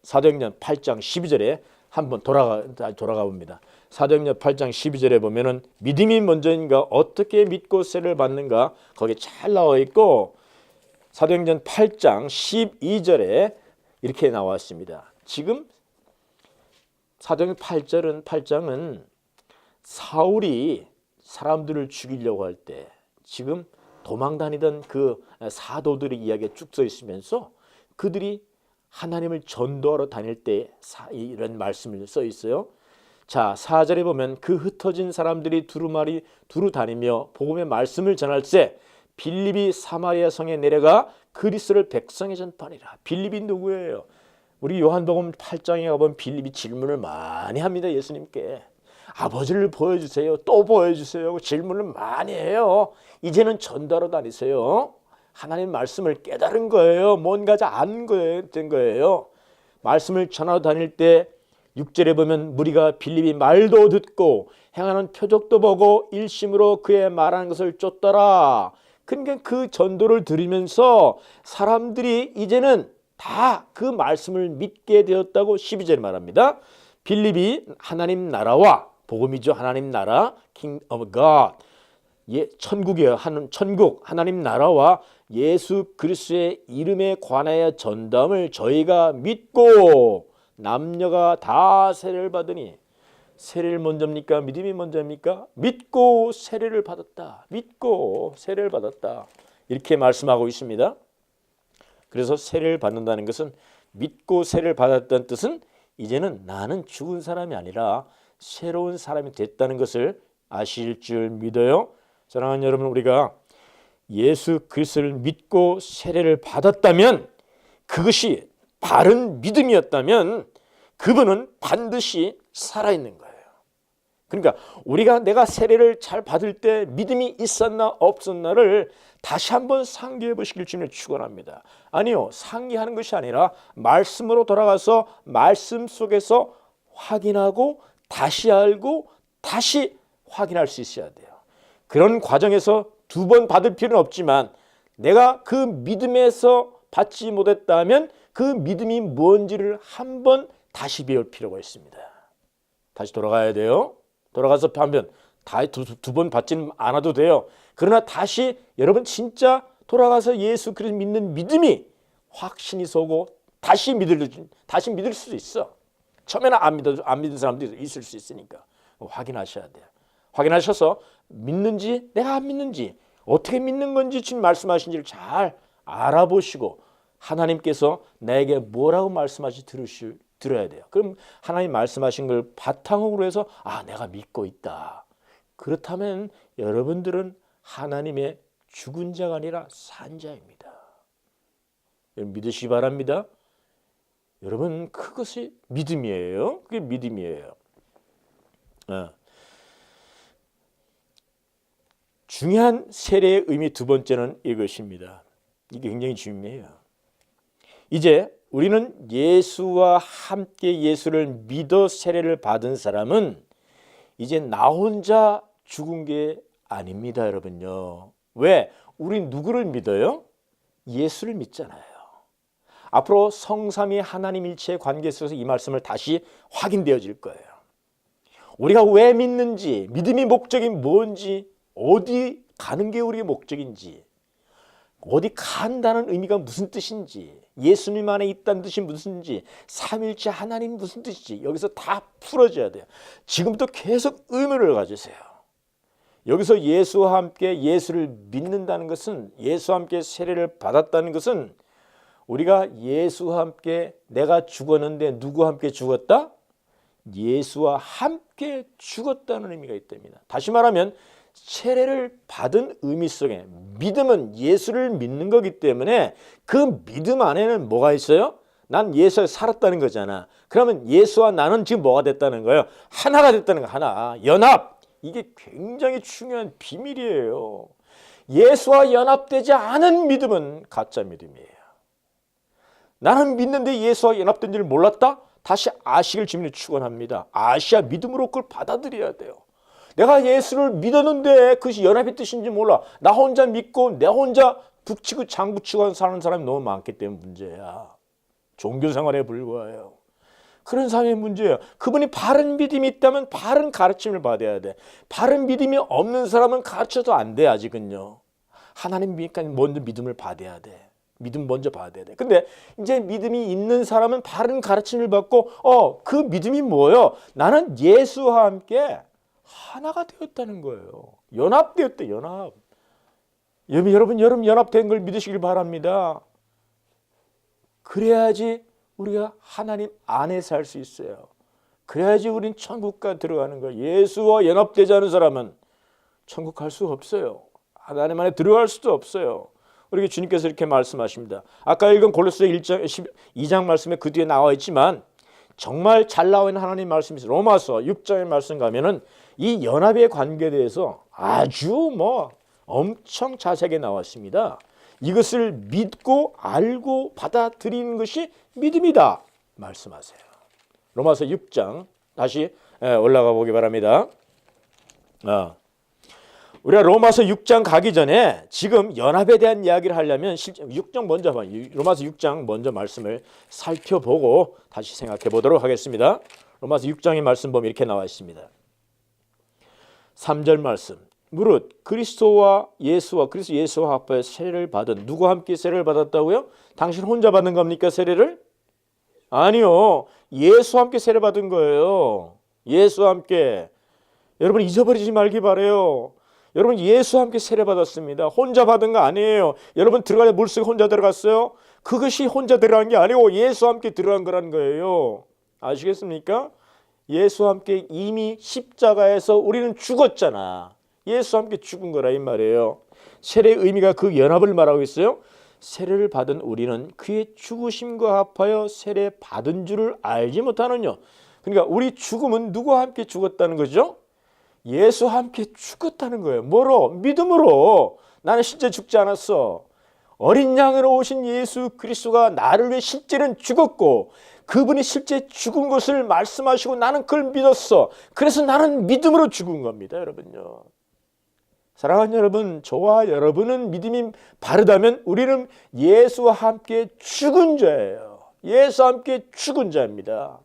사도행전 8장 12절에 한번 돌아가 봅니다. 사도행전 8장 12절에 보면은 믿음이 먼저인가 어떻게 믿고 세례를 받는가 거기에 잘 나와 있고 사도행전 8장 12절에 이렇게 나왔습니다. 지금 사도행전 8장은 사울이 사람들을 죽이려고 할 때 지금 도망 다니던 그 사도들의 이야기가 쭉 써 있으면서 그들이 하나님을 전도하러 다닐 때 이런 말씀을 써 있어요. 자, 4절에 보면 그 흩어진 사람들이 두루 다니며 복음의 말씀을 전할 때 빌립이 사마리아 성에 내려가 그리스도를 백성에 전파하니라. 빌립이 누구예요? 우리 요한복음 8장에 가보면 빌립이 질문을 많이 합니다. 예수님께 아버지를 보여주세요. 또 보여주세요. 질문을 많이 해요. 이제는 전도하러 다니세요. 하나님 말씀을 깨달은 거예요. 뭔가 안 된 거예요. 말씀을 전하러 다닐 때 6절에 보면 무리가 빌립이 말도 듣고 행하는 표적도 보고 일심으로 그의 말하는 것을 쫓더라. 그러니까 그 전도를 들으면서 사람들이 이제는 다 그 말씀을 믿게 되었다고 12절에 말합니다. 빌립이 하나님 나라와 복음이죠. 하나님 나라, King of God, 천국이에요. 천국, 하나님 나라와 예수 그리스도의 이름에 관하여 전담을 저희가 믿고 남녀가 다 세례를 받으니, 세례를 먼저입니까? 믿음이 먼저입니까? 믿고 세례를 받았다. 믿고 세례를 받았다. 이렇게 말씀하고 있습니다. 그래서 세례를 받는다는 것은, 믿고 세례를 받았다는 뜻은 이제는 나는 죽은 사람이 아니라 새로운 사람이 됐다는 것을 아실 줄 믿어요. 사랑하는 여러분, 우리가 예수 그리스도를 믿고 세례를 받았다면, 그것이 바른 믿음이었다면 그분은 반드시 살아있는 거예요. 그러니까 내가 세례를 잘 받을 때 믿음이 있었나 없었나를 다시 한번 상기해 보시길 주님을 축원합니다. 아니요, 상기하는 것이 아니라 말씀으로 돌아가서 말씀 속에서 확인하고 다시 알고 다시 확인할 수 있어야 돼요. 그런 과정에서 두 번 받을 필요는 없지만 내가 그 믿음에서 받지 못했다면 그 믿음이 뭔지를 한번 다시 배울 필요가 있습니다. 다시 돌아가야 돼요. 돌아가서 하면 두 번 받지는 않아도 돼요. 그러나 다시 여러분 진짜 돌아가서 예수 그리스도 믿는 믿음이 확신이 서고 다시 믿을 수 있어. 처음에는 안 믿은 사람들이 있을 수 있으니까 확인하셔야 돼요. 확인하셔서 믿는지 내가 안 믿는지 어떻게 믿는 건지 주님 말씀하신지를 잘 알아보시고 하나님께서 나에게 뭐라고 말씀하시 들어야 돼요. 그럼 하나님 말씀하신 걸 바탕으로 해서 내가 믿고 있다. 그렇다면 여러분들은 하나님의 죽은 자가 아니라 산 자입니다. 여러분 믿으시기 바랍니다. 여러분 그것이 믿음이에요. 그게 믿음이에요. 중요한 세례의 의미 두 번째는 이것입니다. 이게 굉장히 중요해요. 이제 우리는 예수와 함께 예수를 믿어 세례를 받은 사람은 이제 나 혼자 죽은 게 아닙니다, 여러분요. 왜? 우리 누구를 믿어요? 예수를 믿잖아요. 앞으로 성삼위 하나님 일체의 관계 속에서 이 말씀을 다시 확인되어질 거예요. 우리가 왜 믿는지, 믿음이 목적이 뭔지, 어디 가는 게 우리의 목적인지, 어디 간다는 의미가 무슨 뜻인지, 예수님 안에 있다는 뜻이 무슨지, 삼일체 하나님 무슨 뜻인지 여기서 다 풀어져야 돼요. 지금부터 계속 의문을 가지세요. 여기서 예수와 함께 예수를 믿는다는 것은, 예수와 함께 세례를 받았다는 것은 우리가 예수와 함께 내가 죽었는데 누구와 함께 죽었다? 예수와 함께 죽었다는 의미가 있답니다. 다시 말하면 세례를 받은 의미 속에 믿음은 예수를 믿는 거기 때문에 그 믿음 안에는 뭐가 있어요? 난 예수에 살았다는 거잖아. 그러면 예수와 나는 지금 뭐가 됐다는 거예요? 하나가 됐다는 거. 하나. 연합. 이게 굉장히 중요한 비밀이에요. 예수와 연합되지 않은 믿음은 가짜 믿음이에요. 나는 믿는데 예수와 연합된 줄 몰랐다? 다시 아시길 주님을 축원합니다. 아시아 믿음으로 그걸 받아들여야 돼요. 내가 예수를 믿었는데 그것이 연합의 뜻인지 몰라. 나 혼자 믿고 내 혼자 북치고 장구치고 사는 사람이 너무 많기 때문에 문제야. 종교생활에 불과해요. 그런 사람의 문제예요. 그분이 바른 믿음이 있다면 바른 가르침을 받아야 돼. 바른 믿음이 없는 사람은 가르쳐도 안 돼. 아직은요. 하나님 믿으니까 먼저 믿음을 받아야 돼. 믿음 먼저 받아야 돼. 근데 이제 믿음이 있는 사람은 바른 가르침을 받고 그 믿음이 뭐예요? 나는 예수와 함께 하나가 되었다는 거예요. 연합되었대, 연합. 여러분 연합된 걸 믿으시길 바랍니다. 그래야지 우리가 하나님 안에 살 수 있어요. 그래야지 우린 천국가 들어가는 거예요. 예수와 연합되지 않은 사람은 천국 갈 수가 없어요. 하나님 안에 들어갈 수도 없어요. 우리 주님께서 이렇게 말씀하십니다. 아까 읽은 골로새 1장 12장 말씀에 그 뒤에 나와 있지만 정말 잘 나와 있는 하나님 말씀이 있어요. 로마서 6장의 말씀 가면은 이 연합의 관계에 대해서 아주 엄청 자세하게 나왔습니다. 이것을 믿고 알고 받아들이는 것이 믿음이다 말씀하세요. 로마서 6장 다시 올라가 보기 바랍니다. 우리가 로마서 6장 가기 전에 지금 연합에 대한 이야기를 하려면 6장 먼저 로마서 6장 먼저 말씀을 살펴보고 다시 생각해 보도록 하겠습니다. 로마서 6장의 말씀 보면 이렇게 나와 있습니다. 3절 말씀. 무릇 그리스도 예수와 합하여 세례를 받은 누구와 함께 세례를 받았다고요? 당신 혼자 받은 겁니까 세례를? 아니요. 예수와 함께 세례 받은 거예요. 예수와 함께. 여러분 잊어버리지 말기 바라요. 여러분 예수와 함께 세례 받았습니다. 혼자 받은 거 아니에요. 여러분 들어갈 물속에 혼자 들어갔어요? 그것이 혼자 들어간 게 아니고 예수와 함께 들어간 거라는 거예요. 아시겠습니까? 예수와 함께 이미 십자가에서 우리는 죽었잖아. 예수와 함께 죽은 거라 이 말이에요. 세례의 의미가 그 연합을 말하고 있어요. 세례를 받은 우리는 그의 죽으심과 합하여 세례 받은 줄을 알지 못하느냐. 그러니까 우리 죽음은 누구와 함께 죽었다는 거죠? 예수와 함께 죽었다는 거예요. 뭐로? 믿음으로. 나는 실제 죽지 않았어. 어린 양으로 오신 예수 그리스도가 나를 위해 실제는 죽었고 그분이 실제 죽은 것을 말씀하시고 나는 그걸 믿었어. 그래서 나는 믿음으로 죽은 겁니다. 여러분요. 사랑하는 여러분, 저와 여러분은 믿음이 바르다면 우리는 예수와 함께 죽은 자예요. 예수와 함께 죽은 자입니다.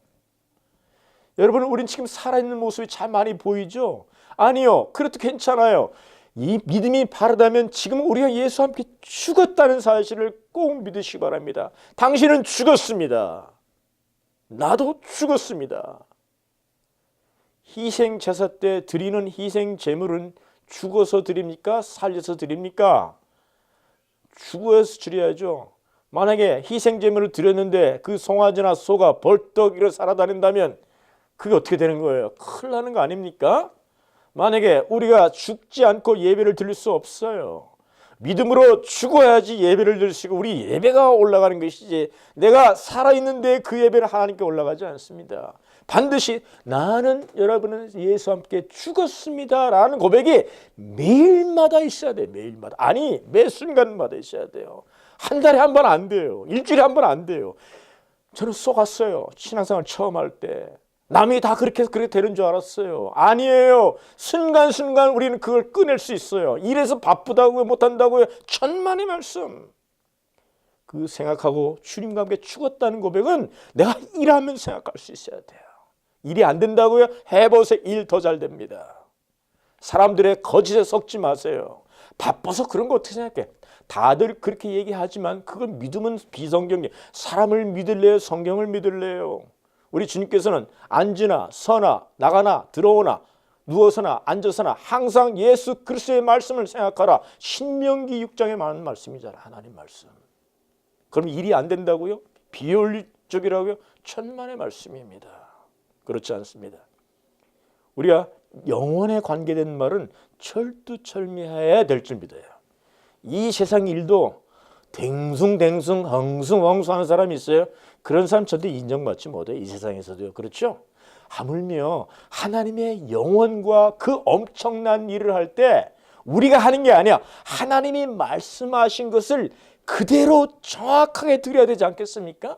여러분, 우리는 지금 살아있는 모습이 참 많이 보이죠? 아니요. 그래도 괜찮아요. 이 믿음이 바르다면 지금 우리가 예수와 함께 죽었다는 사실을 꼭 믿으시기 바랍니다. 당신은 죽었습니다. 나도 죽었습니다. 희생 제사 때 드리는 희생 제물은 죽어서 드립니까? 살려서 드립니까? 죽어서 드려야죠. 만약에 희생 제물을 드렸는데 그 송아지나 소가 벌떡 일어 살아다닌다면 그게 어떻게 되는 거예요? 큰일 나는 거 아닙니까? 만약에 우리가 죽지 않고 예배를 드릴 수 없어요. 믿음으로 죽어야지 예배를 드리시고 우리 예배가 올라가는 것이지 내가 살아있는데 그 예배를 하나님께 올라가지 않습니다. 반드시 나는 여러분은 예수와 함께 죽었습니다 라는 고백이 매일마다 있어야 돼요. 매일마다. 아니 매 순간마다 있어야 돼요. 한 달에 한 번 안 돼요. 일주일에 한 번 안 돼요. 저는 속았어요. 신앙생활 처음 할 때. 남이 다 그렇게 되는 줄 알았어요. 아니에요. 순간순간 우리는 그걸 꺼낼 수 있어요. 이래서 바쁘다고요, 못한다고요. 천만의 말씀. 그 생각하고 주님과 함께 죽었다는 고백은 내가 일하면 생각할 수 있어야 돼요. 일이 안 된다고요? 해보세요. 일 더 잘 됩니다. 사람들의 거짓에 섞지 마세요. 바빠서 그런 거 어떻게 생각해? 다들 그렇게 얘기하지만 그걸 믿으면 비성경적. 사람을 믿을래요? 성경을 믿을래요? 우리 주님께서는 앉으나 서나 나가나 들어오나 누워서나 앉아서나 항상 예수 그리스도의 말씀을 생각하라. 신명기 6장에 많은 말씀이잖아. 하나님 말씀. 그럼 일이 안 된다고요? 비효율적이라고요? 천만의 말씀입니다. 그렇지 않습니다. 우리가 영혼에 관계된 말은 철두철미해야 될 줄 믿어요. 이 세상 일도 댕숭댕숭 헝숭헝숭하는 사람이 있어요. 그런 사람 절대 인정받지 못해요. 이 세상에서도요. 그렇죠? 하물며 하나님의 영혼과 그 엄청난 일을 할 때 우리가 하는 게 아니야. 하나님이 말씀하신 것을 그대로 정확하게 드려야 되지 않겠습니까?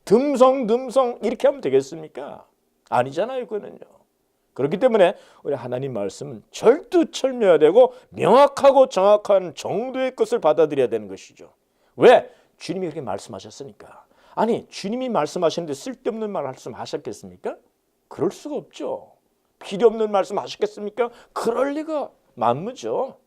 듬성듬성 이렇게 하면 되겠습니까? 아니잖아요. 그거는요. 그렇기 때문에 우리 하나님 말씀은 철두철미해야 되고 명확하고 정확한 정도의 것을 받아들여야 되는 것이죠. 왜? 주님이 그렇게 말씀하셨으니까. 아니 주님이 말씀하시는데 쓸데없는 말씀하셨겠습니까? 그럴 수가 없죠. 필요 없는 말씀하셨겠습니까? 그럴 리가 만무죠.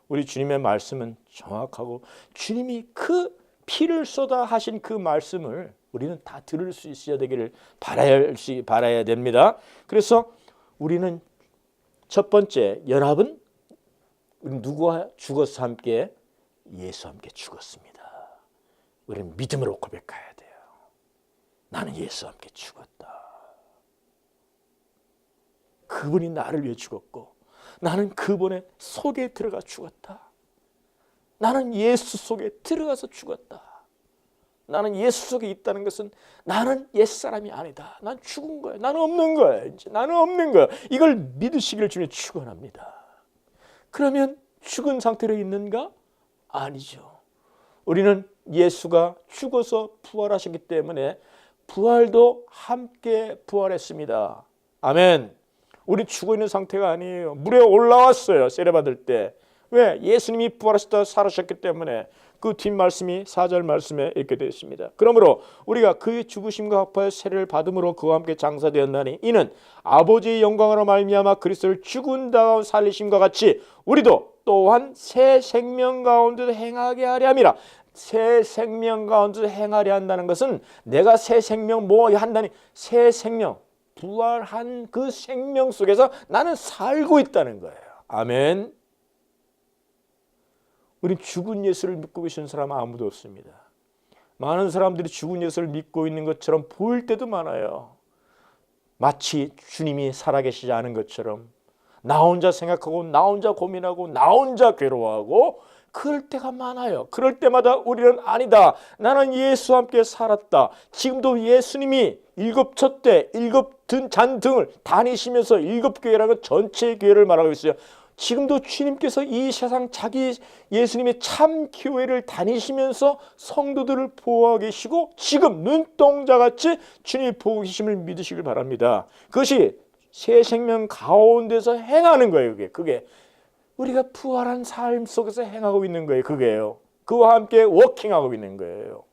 우리 주님의 말씀은 정확하고 주님이 그 피를 쏟아 하신 그 말씀을 우리는 다 들을 수 있어야 되기를 바라야 됩니다. 그래서 우리는 첫 번째 연합은 우리 누구와 죽어서 함께? 예수와 함께 죽었습니다. 우리는 믿음으로 고백해야 돼요. 나는 예수와 함께 죽었다. 그분이 나를 위해 죽었고 나는 그분의 속에 들어가 죽었다. 나는 예수 속에 들어가서 죽었다. 나는 예수 속에 있다는 것은 나는 옛사람이 아니다. 난 죽은 거야. 나는 없는 거야. 이제 나는 없는 거야. 이걸 믿으시기를 주님 축원합니다. 그러면 죽은 상태로 있는가? 아니죠. 우리는 예수가 죽어서 부활하셨기 때문에 부활도 함께 부활했습니다. 아멘. 우리 죽어 있는 상태가 아니에요. 물에 올라왔어요. 세례받을 때. 왜? 예수님이 부활하셨다 살아셨기 때문에. 그 뒷말씀이 4절 말씀에 이렇게 되어 있습니다. 그러므로 우리가 그의 죽으심과 합하여 세례를 받음으로 그와 함께 장사되었나니 이는 아버지의 영광으로 말미암아 그리스도를 죽은 다음 살리심과 같이 우리도 또한 새 생명 가운데서 행하게 하려 함이라. 새 생명 가운데서 행하려 한다는 것은 내가 새 생명 뭐 한다니 새 생명 부활한 그 생명 속에서 나는 살고 있다는 거예요. 아멘. 우리 죽은 예수를 믿고 계시는 사람은 아무도 없습니다. 많은 사람들이 죽은 예수를 믿고 있는 것처럼 보일 때도 많아요. 마치 주님이 살아계시지 않은 것처럼 나 혼자 생각하고 나 혼자 고민하고 나 혼자 괴로워하고 그럴 때가 많아요. 그럴 때마다 우리는 아니다. 나는 예수와 함께 살았다. 지금도 예수님이 일곱 촛대, 일곱 잔등을 다니시면서 일곱 교회라는 전체 교회를 말하고 있어요. 지금도 주님께서 이 세상 자기 예수님의 참 교회를 다니시면서 성도들을 보호하고 계시고 지금 눈동자같이 주님이 보고 계심을 믿으시길 바랍니다. 그것이 새 생명 가운데서 행하는 거예요. 그게 우리가 부활한 삶 속에서 행하고 있는 거예요. 그게요. 그와 함께 워킹하고 있는 거예요.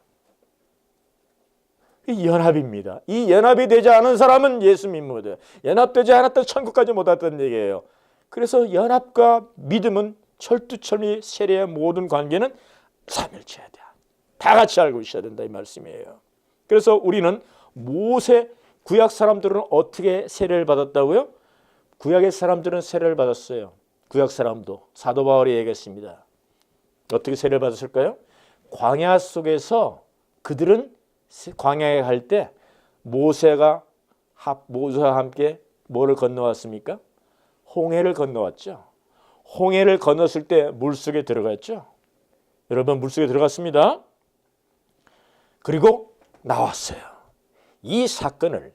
이 연합입니다. 이 연합이 되지 않은 사람은 예수 믿는 거예요. 연합되지 않았던 천국까지 못 왔다는 얘기예요. 그래서 연합과 믿음은 철두철미 세례의 모든 관계는 삼일체야 돼. 다 같이 알고 있어야 된다 이 말씀이에요. 그래서 우리는 모세 구약 사람들은 어떻게 세례를 받았다고요? 구약의 사람들은 세례를 받았어요. 구약 사람도 사도 바울이 얘기했습니다. 어떻게 세례를 받았을까요? 광야 속에서 그들은 광야에 갈 때 모세와 함께 뭐를 건너왔습니까? 홍해를 건너왔죠. 홍해를 건넜을 때 물속에 들어갔죠. 여러분 물속에 들어갔습니다. 그리고 나왔어요. 이 사건을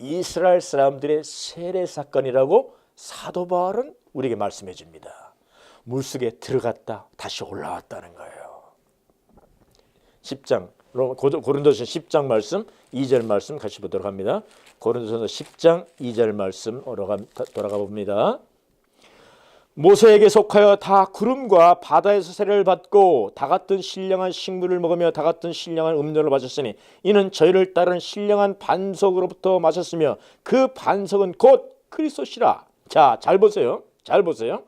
이스라엘 사람들의 세례 사건이라고 사도 바울은 우리에게 말씀해 줍니다. 물속에 들어갔다 다시 올라왔다는 거예요. 10장 고린도서 10장 말씀 2절 말씀 같이 보도록 합니다. 고린도서 10장 2절 말씀 돌아가 봅니다. 모세에게 속하여 다 구름과 바다에서 세례를 받고 다 같은 신령한 식물을 먹으며 다 같은 신령한 음료를 마셨으니 이는 저희를 따르는 신령한 반석으로부터 마셨으며 그 반석은 곧 그리스도시라. 자, 잘 보세요. 잘 보세요.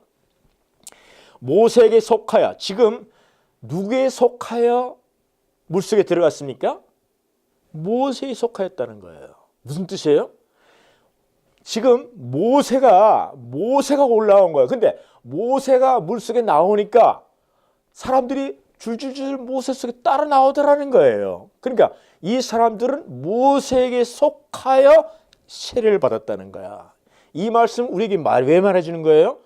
모세에게 속하여 지금 누구에 속하여 물속에 들어갔습니까? 모세에 속하였다는 거예요. 무슨 뜻이에요? 지금 모세가 올라온 거예요. 근데 모세가 물속에 나오니까 사람들이 줄줄줄 모세 속에 따라 나오더라는 거예요. 그러니까 이 사람들은 모세에게 속하여 세례를 받았다는 거야. 이 말씀 우리에게 왜 말해주는 거예요?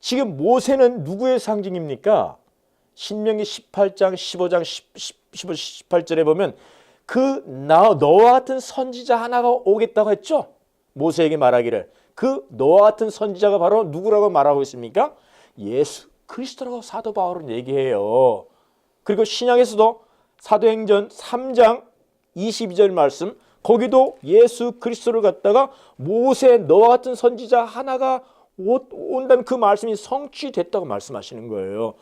지금 모세는 누구의 상징입니까? 신명기 18장 15장 18절에 보면 너와 같은 선지자 하나가 오겠다고 했죠. 모세에게 말하기를 그 너와 같은 선지자가 바로 누구라고 말하고 있습니까? 예수 그리스도라고 사도 바울은 얘기해요. 그리고 신약에서도 사도행전 3장 22절 말씀 거기도 예수 그리스도를 갖다가 모세 너와 같은 선지자 하나가 온다는 그 말씀이 성취됐다고 말씀하시는 거예요.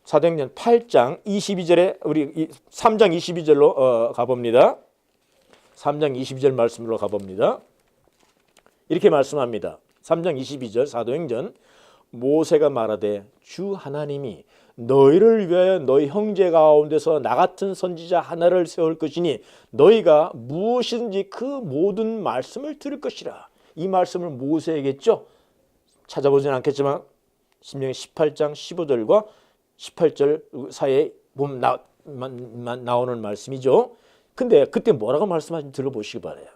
사도행전 8장 22절에 우리 3장 22절로 가봅니다. 3장 22절 말씀으로 가봅니다. 이렇게 말씀합니다. 3장 22절 사도행전 모세가 말하되 주 하나님이 너희를 위하여 너희 형제 가운데서 나 같은 선지자 하나를 세울 것이니 너희가 무엇이든지 그 모든 말씀을 들을 것이라. 이 말씀을 모세에게죠. 찾아보지는 않겠지만 신명기 18장 15절과 18절 사이에 보면 나오는 말씀이죠. 근데 그때 뭐라고 말씀하신지 들어보시기 바라요.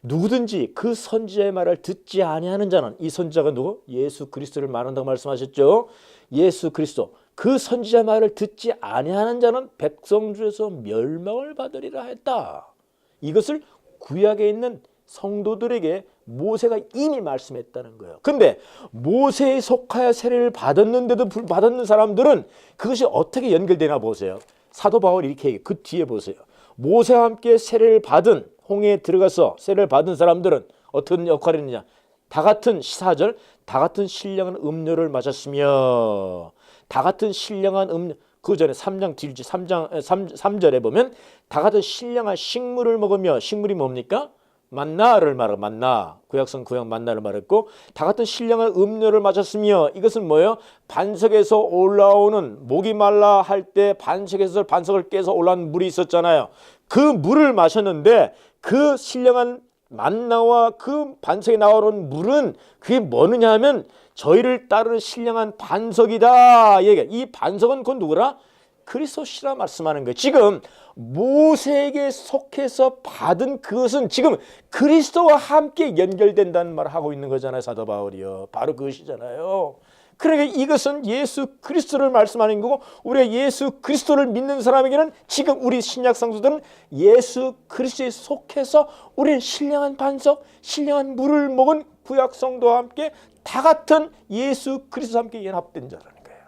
누구든지 그 선지자의 말을 듣지 아니하는 자는, 이 선지자가 누구? 예수 그리스도를 말한다고 말씀하셨죠. 예수 그리스도. 그 선지자 말을 듣지 아니하는 자는 백성 중에서 멸망을 받으리라 했다. 이것을 구약에 있는 성도들에게 모세가 이미 말씀했다는 거예요. 근데 모세에 속하여 세례를 받았는데도 받았는 사람들은 그것이 어떻게 연결되나 보세요. 사도 바울이 이렇게 얘기해요. 그 뒤에 보세요. 모세와 함께 세례를 받은, 홍해에 들어가서 세례를 받은 사람들은 어떤 역할을 했느냐. 다 같은 4절, 다 같은 신령한 음료를 마셨으며, 다 같은 신령한 음료, 그 전에 3장 뒤지 3절에 보면 다 같은 신령한 식물을 먹으며, 식물이 뭡니까? 만나를 말하고, 만나, 구약성 구약 만나를 말했고, 다 같은 신령한 음료를 마셨으며, 이것은 뭐예요? 반석에서 올라오는, 목이 말라 할 때 반석을 깨서 올라온 물이 있었잖아요. 그 물을 마셨는데 그 신령한 만나와 그 반석에 나오는 물은 그게 뭐느냐 하면 저희를 따르는 신령한 반석이다. 이 반석은 곧 누구라? 그리스도시라 말씀하는 거예요. 지금 모세에게 속해서 받은 그것은 지금 그리스도와 함께 연결된다는 말을 하고 있는 거잖아요. 사도 바울이요. 바로 그것이잖아요. 그러니까 이것은 예수 그리스도를 말씀하는 거고, 우리가 예수 그리스도를 믿는 사람에게는 지금 우리 신약 성도들은 예수 그리스도에 속해서 우리는 신령한 반석, 신령한 물을 먹은 구약 성도와 함께 다 같은 예수 그리스도와 함께 연합된 자라는 거예요.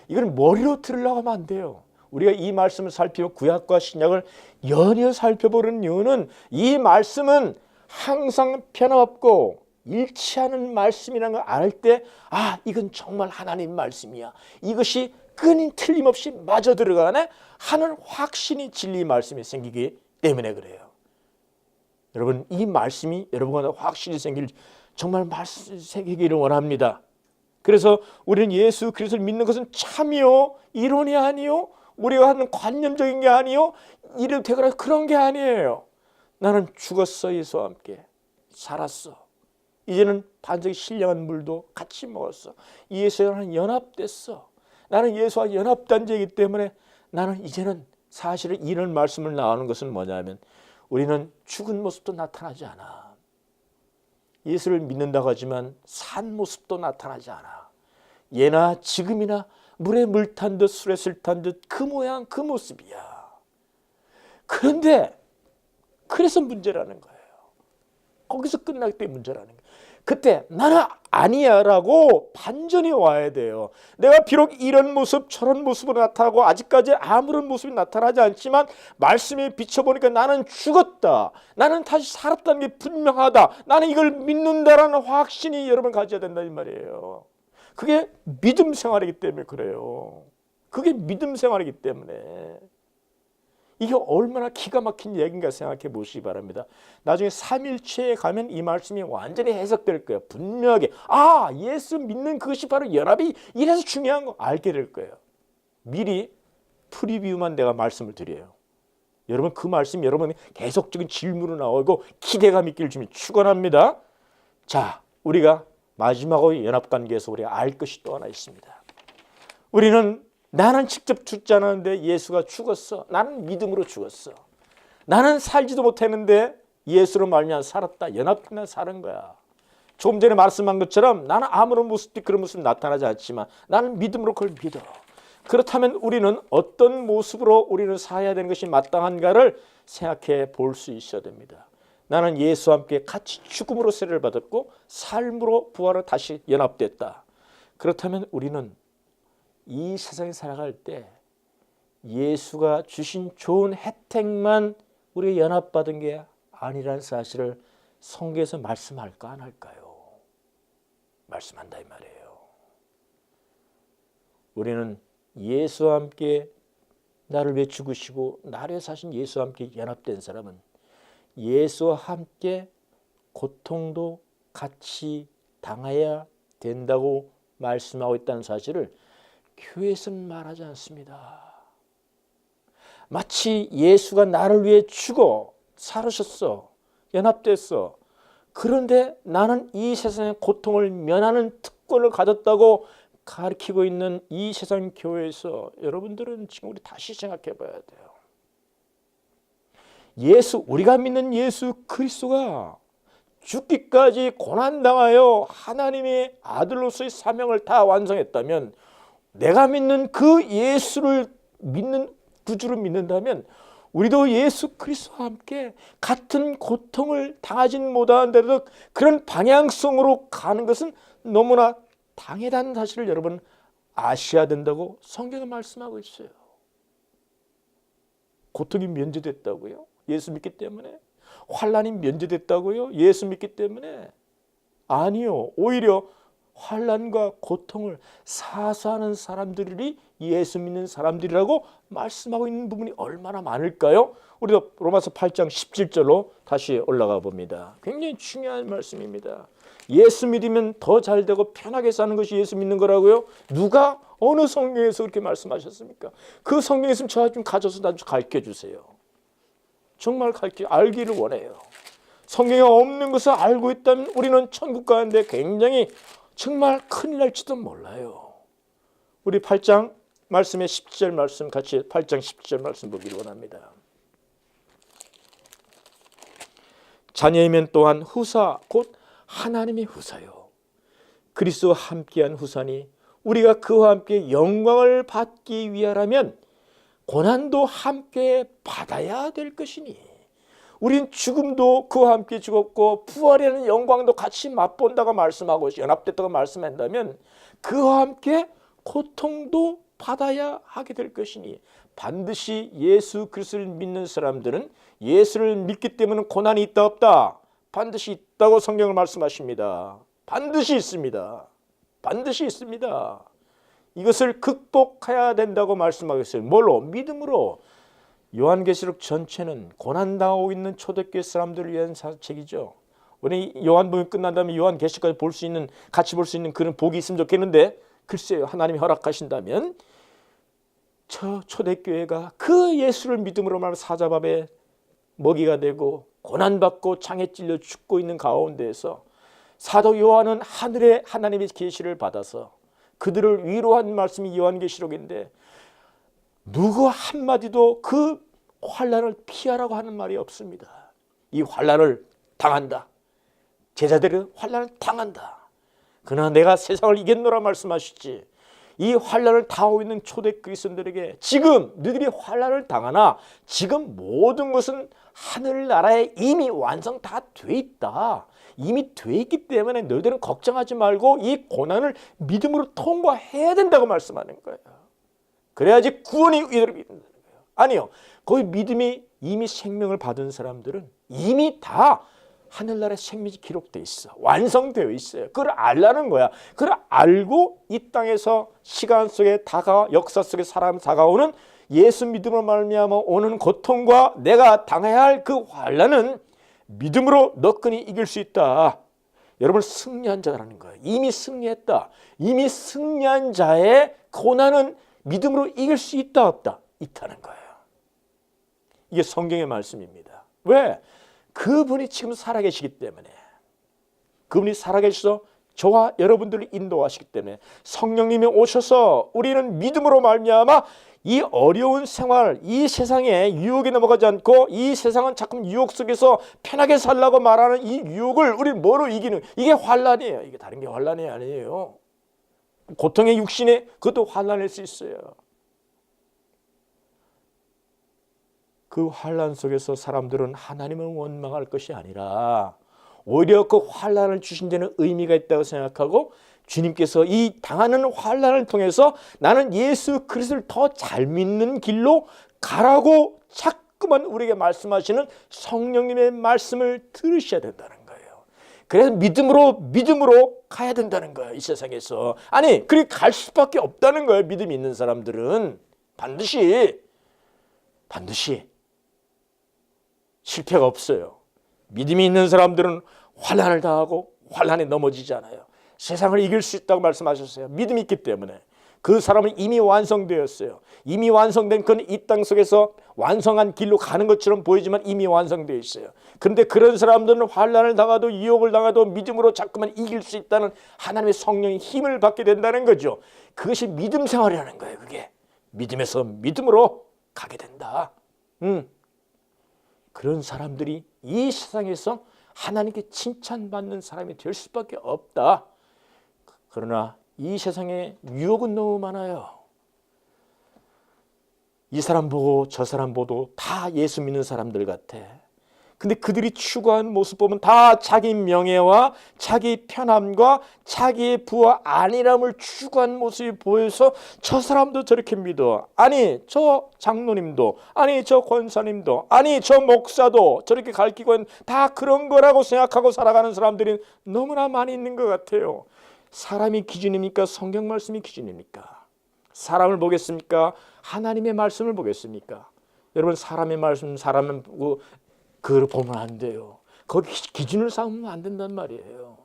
이걸 머리로 들으려고 하면 안 돼요. 우리가 이 말씀을 살피고 구약과 신약을 연이어 살펴보는 이유는 이 말씀은 항상 변함없고 일치하는 말씀이라는 걸 알 때, 아, 이건 정말 하나님 말씀이야. 이것이 끊임 틀림없이 맞아 들어가네 하는 확신이 진리 말씀이 생기기 때문에 그래요. 여러분, 이 말씀이 여러분과 확실히 정말 생기기를 원합니다. 그래서 우리는 예수 그리스도를 믿는 것은 참이요, 이론이 아니요, 우리가 하는 관념적인 게 아니요, 이름 되거나 그런 게 아니에요. 나는 죽었어. 예수와 함께 살았어. 이제는 반석이 신령한 물도 같이 먹었어. 예수와는 연합됐어. 나는 예수와 연합단자이기 때문에 나는 이제는 사실은 이런 말씀을 나오는 것은 뭐냐면 우리는 죽은 모습도 나타나지 않아. 예수를 믿는다고 하지만 산 모습도 나타나지 않아. 예나 지금이나 물에 물 탄 듯 술에 술 탄 듯 그 모양 그 모습이야. 그런데 그래서 문제라는 거예요. 거기서 끝날 때 문제라는 거예요. 그때 나는 아니야 라고 반전이 와야 돼요. 내가 비록 이런 모습 저런 모습으로 나타나고 아직까지 아무런 모습이 나타나지 않지만 말씀에 비춰보니까 나는 죽었다, 나는 다시 살았다는 게 분명하다, 나는 이걸 믿는다라는 확신이 여러분 가져야 된다는 말이에요. 그게 믿음 생활이기 때문에 그래요. 그게 믿음 생활이기 때문에. 이게 얼마나 기가 막힌 얘기인가 생각해 보시기 바랍니다. 나중에 삼일체에 가면 이 말씀이 완전히 해석될 거예요. 분명하게 아, 예수 믿는 그것이 바로 연합이 이래서 중요한 거 알게 될 거예요. 미리 프리뷰만 내가 말씀을 드려요. 여러분, 그 말씀 여러분이 계속적인 질문으로 나오고 기대감 있기를 주님 축원합니다. 자, 우리가 마지막으로 연합관계에서 우리가 알 것이 또 하나 있습니다. 우리는 나는 직접 죽지 않았는데 예수가 죽었어. 나는 믿음으로 죽었어. 나는 살지도 못했는데 예수로 말미암아 살았다. 연합되면 사는 거야. 조금 전에 말씀한 것처럼 나는 아무런 모습도 그런 모습 나타나지 않지만 나는 믿음으로 그걸 믿어. 그렇다면 우리는 어떤 모습으로 우리는 살아야 되는 것이 마땅한가를 생각해 볼 수 있어야 됩니다. 나는 예수와 함께 같이 죽음으로 세례를 받았고 삶으로 부활을 다시 연합됐다. 그렇다면 우리는 이 세상에 살아갈 때 예수가 주신 좋은 혜택만 우리가 연합받은 게 아니라는 사실을 성경에서 말씀할까 안 할까요? 말씀한다 이 말이에요. 우리는 예수와 함께 나를 위해 죽으시고 나를 위해 사신 예수와 함께 연합된 사람은 예수와 함께 고통도 같이 당해야 된다고 말씀하고 있다는 사실을 교회에서는 말하지 않습니다. 마치 예수가 나를 위해 죽어 살으셨어, 연합됐어. 그런데 나는 이 세상의 고통을 면하는 특권을 가졌다고 가르치고 있는 이 세상 교회에서 여러분들은 지금 우리 다시 생각해 봐야 돼요. 우리가 믿는 예수 그리스도가 죽기까지 고난당하여 하나님의 아들로서의 사명을 다 완성했다면, 내가 믿는 그 예수를 믿는 구주를 믿는다면 우리도 예수 그리스도와 함께 같은 고통을 당하진 못하는데도 그런 방향성으로 가는 것은 너무나 당연한 사실을 여러분 아셔야 된다고 성경은 말씀하고 있어요. 고통이 면제됐다고요? 예수 믿기 때문에? 환난이 면제됐다고요? 예수 믿기 때문에? 아니요. 오히려 환난과 고통을 사수하는 사람들이 예수 믿는 사람들이라고 말씀하고 있는 부분이 얼마나 많을까요? 우리도 로마서 8장 17절로 다시 올라가 봅니다. 굉장히 중요한 말씀입니다. 예수 믿으면 더 잘되고 편하게 사는 것이 예수 믿는 거라고요? 누가 어느 성경에서 그렇게 말씀하셨습니까? 그 성경 있으면 저 좀 가져서 나 좀 가르쳐 주세요. 정말 알기를 원해요. 성경에 없는 것을 알고 있다면 우리는 천국 가는데 굉장히 정말 큰일 날지도 몰라요. 우리 8장 말씀의 10절 말씀 같이 8장 10절 말씀 보기를 원합니다. 자녀이면 또한 후사 곧 하나님의 후사요. 그리스도와 함께한 후사니 우리가 그와 함께 영광을 받기 위하라면 고난도 함께 받아야 될 것이니 우린 죽음도 그와 함께 죽었고 부활이라는 영광도 같이 맛본다고 말씀하고 연합됐다고 말씀한다면 그와 함께 고통도 받아야 하게 될 것이니 반드시 예수 그리스도를 믿는 사람들은 예수를 믿기 때문에 고난이 있다 없다? 반드시 있다고 성경을 말씀하십니다. 반드시 있습니다. 반드시 있습니다. 이것을 극복해야 된다고 말씀하고 있어요. 뭘로? 믿음으로. 요한계시록 전체는 고난당하고 있는 초대교회 사람들을 위한 책이죠. 우리 요한복음 끝난 다음에 요한계시까지 같이 볼 수 있는 그런 복이 있으면 좋겠는데 글쎄요, 하나님이 허락하신다면 저 초대교회가 그 예수를 믿음으로 말하면 사자밥에 먹이가 되고 고난받고 창에 찔려 죽고 있는 가운데에서 사도 요한은 하늘의 하나님의 계시를 받아서 그들을 위로한 말씀이 요한계시록인데 누구 한마디도 그 환난을 피하라고 하는 말이 없습니다. 이 환난을 당한다. 제자들은 환난을 당한다. 그러나 내가 세상을 이겼노라 말씀하시지. 이 환난을 당하고 있는 초대 그리스도인들에게 지금 너희들이 환난을 당하나 지금 모든 것은 하늘나라에 이미 완성 다 돼 있다. 이미 돼 있기 때문에 너희들은 걱정하지 말고 이 고난을 믿음으로 통과해야 된다고 말씀하는 거예요. 그래야지 구원이 이들을 믿는다는 거예요. 아니요. 거기 믿음이 이미 생명을 받은 사람들은 이미 다 하늘나라에 생명이 기록되어 있어. 완성되어 있어요. 그걸 알라는 거야. 그걸 알고 이 땅에서 시간 속에 역사 속에 사람 다가오는 예수 믿음으로 말미암아 오는 고통과 내가 당해야 할 그 환난은 믿음으로 너끈히 이길 수 있다. 여러분 승리한 자라는 거예요. 이미 승리했다. 이미 승리한 자의 고난은 믿음으로 이길 수 있다 없다? 있다는 거예요. 이게 성경의 말씀입니다. 왜? 그분이 지금 살아계시기 때문에, 그분이 살아계셔서 저와 여러분들을 인도하시기 때문에 성령님이 오셔서 우리는 믿음으로 말미암아 이 어려운 생활, 이 세상에 유혹에 넘어가지 않고 이 세상은 자꾸 유혹 속에서 편하게 살라고 말하는 이 유혹을 우리 뭐로 이기는, 이게 환난이에요. 이게 다른 게 환난이 아니에요. 고통의 육신에 그것도 환난일 수 있어요. 그 환난 속에서 사람들은 하나님을 원망할 것이 아니라 오히려 그 환난을 주신 데는 의미가 있다고 생각하고 주님께서 이 당하는 환난을 통해서 나는 예수 그리스도를 더 잘 믿는 길로 가라고 자꾸만 우리에게 말씀하시는 성령님의 말씀을 들으셔야 된다는 거예요. 그래서 믿음으로 가야 된다는 거예요. 이 세상에서. 아니, 그렇게 갈 수밖에 없다는 거예요. 믿음이 있는 사람들은 반드시 실패가 없어요. 믿음이 있는 사람들은 환난을 당하고 환난에 넘어지지 않아요. 세상을 이길 수 있다고 말씀하셨어요. 믿음이 있기 때문에. 그 사람은 이미 완성되었어요. 이미 완성된 그는 이 땅 속에서 완성한 길로 가는 것처럼 보이지만 이미 완성되어 있어요. 그런데 그런 사람들은 환난을 당하도 유혹을 당하도 믿음으로 자꾸만 이길 수 있다는 하나님의 성령의 힘을 받게 된다는 거죠. 그것이 믿음 생활이라는 거예요. 그게 믿음에서 믿음으로 가게 된다. 그런 사람들이 이 세상에서 하나님께 칭찬받는 사람이 될 수밖에 없다. 그러나 이 세상에 유혹은 너무 많아요. 이 사람 보고 저 사람 보고 다 예수 믿는 사람들 같아. 근데 그들이 추구하는 모습 보면 다 자기 명예와 자기 편함과 자기의 부와 안일함을 추구하는 모습이 보여서 저 사람도 저렇게 믿어. 아니 저 장로님도, 아니 저 권사님도, 아니 저 목사도 저렇게 가르치고 다 그런 거라고 생각하고 살아가는 사람들이 너무나 많이 있는 것 같아요. 사람이 기준입니까? 성경 말씀이 기준입니까? 사람을 보겠습니까? 하나님의 말씀을 보겠습니까? 여러분 사람의 말씀 사람은 보고 그걸 보면 안 돼요. 거기 기준을 삼으면 안 된단 말이에요.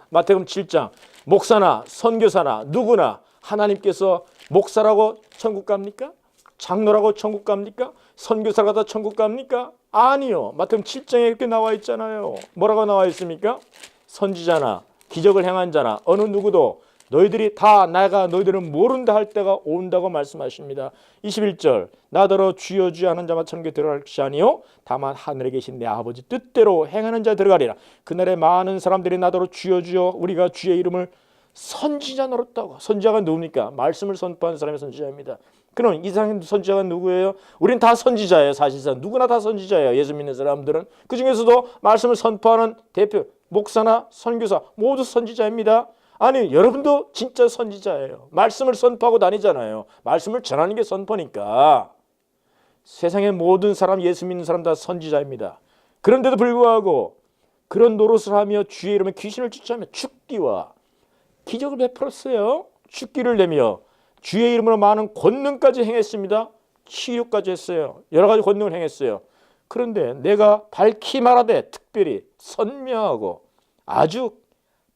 마태복음 7장 목사나 선교사나 누구나 하나님께서 목사라고 천국 갑니까? 장로라고 천국 갑니까? 선교사가 다 천국 갑니까? 아니요. 마태복음 7장에 이렇게 나와 있잖아요. 뭐라고 나와 있습니까? 선지자나 기적을 행한 자나 어느 누구도 너희들이 다 내가 너희들은 모른다 할 때가 온다고 말씀하십니다. 21절 나더러 주여 주여 하는 자만 천국에 들어갈 것이 아니요 다만 하늘에 계신 내 아버지 뜻대로 행하는 자 들어가리라. 그날에 많은 사람들이 나더러 주여 주여 우리가 주의 이름을 선지자 노릇다고. 선지자가 누굽니까? 말씀을 선포하는 사람이 선지자입니다. 그럼 이 세상 선지자가 누구예요? 우린 다 선지자예요. 사실상 누구나 다 선지자예요. 예수 믿는 사람들은. 그 중에서도 말씀을 선포하는 대표 목사나 선교사 모두 선지자입니다. 아니 여러분도 진짜 선지자예요. 말씀을 선포하고 다니잖아요. 말씀을 전하는 게 선포니까. 세상의 모든 사람 예수 믿는 사람 다 선지자입니다. 그런데도 불구하고 그런 노릇을 하며 주의 이름에 귀신을 쫓아내며 죽기와 기적을 베풀었어요. 죽기를 내며 주의 이름으로 많은 권능까지 행했습니다. 치유까지 했어요. 여러 가지 권능을 행했어요. 그런데 내가 밝히 말하되 특별히 선명하고 아주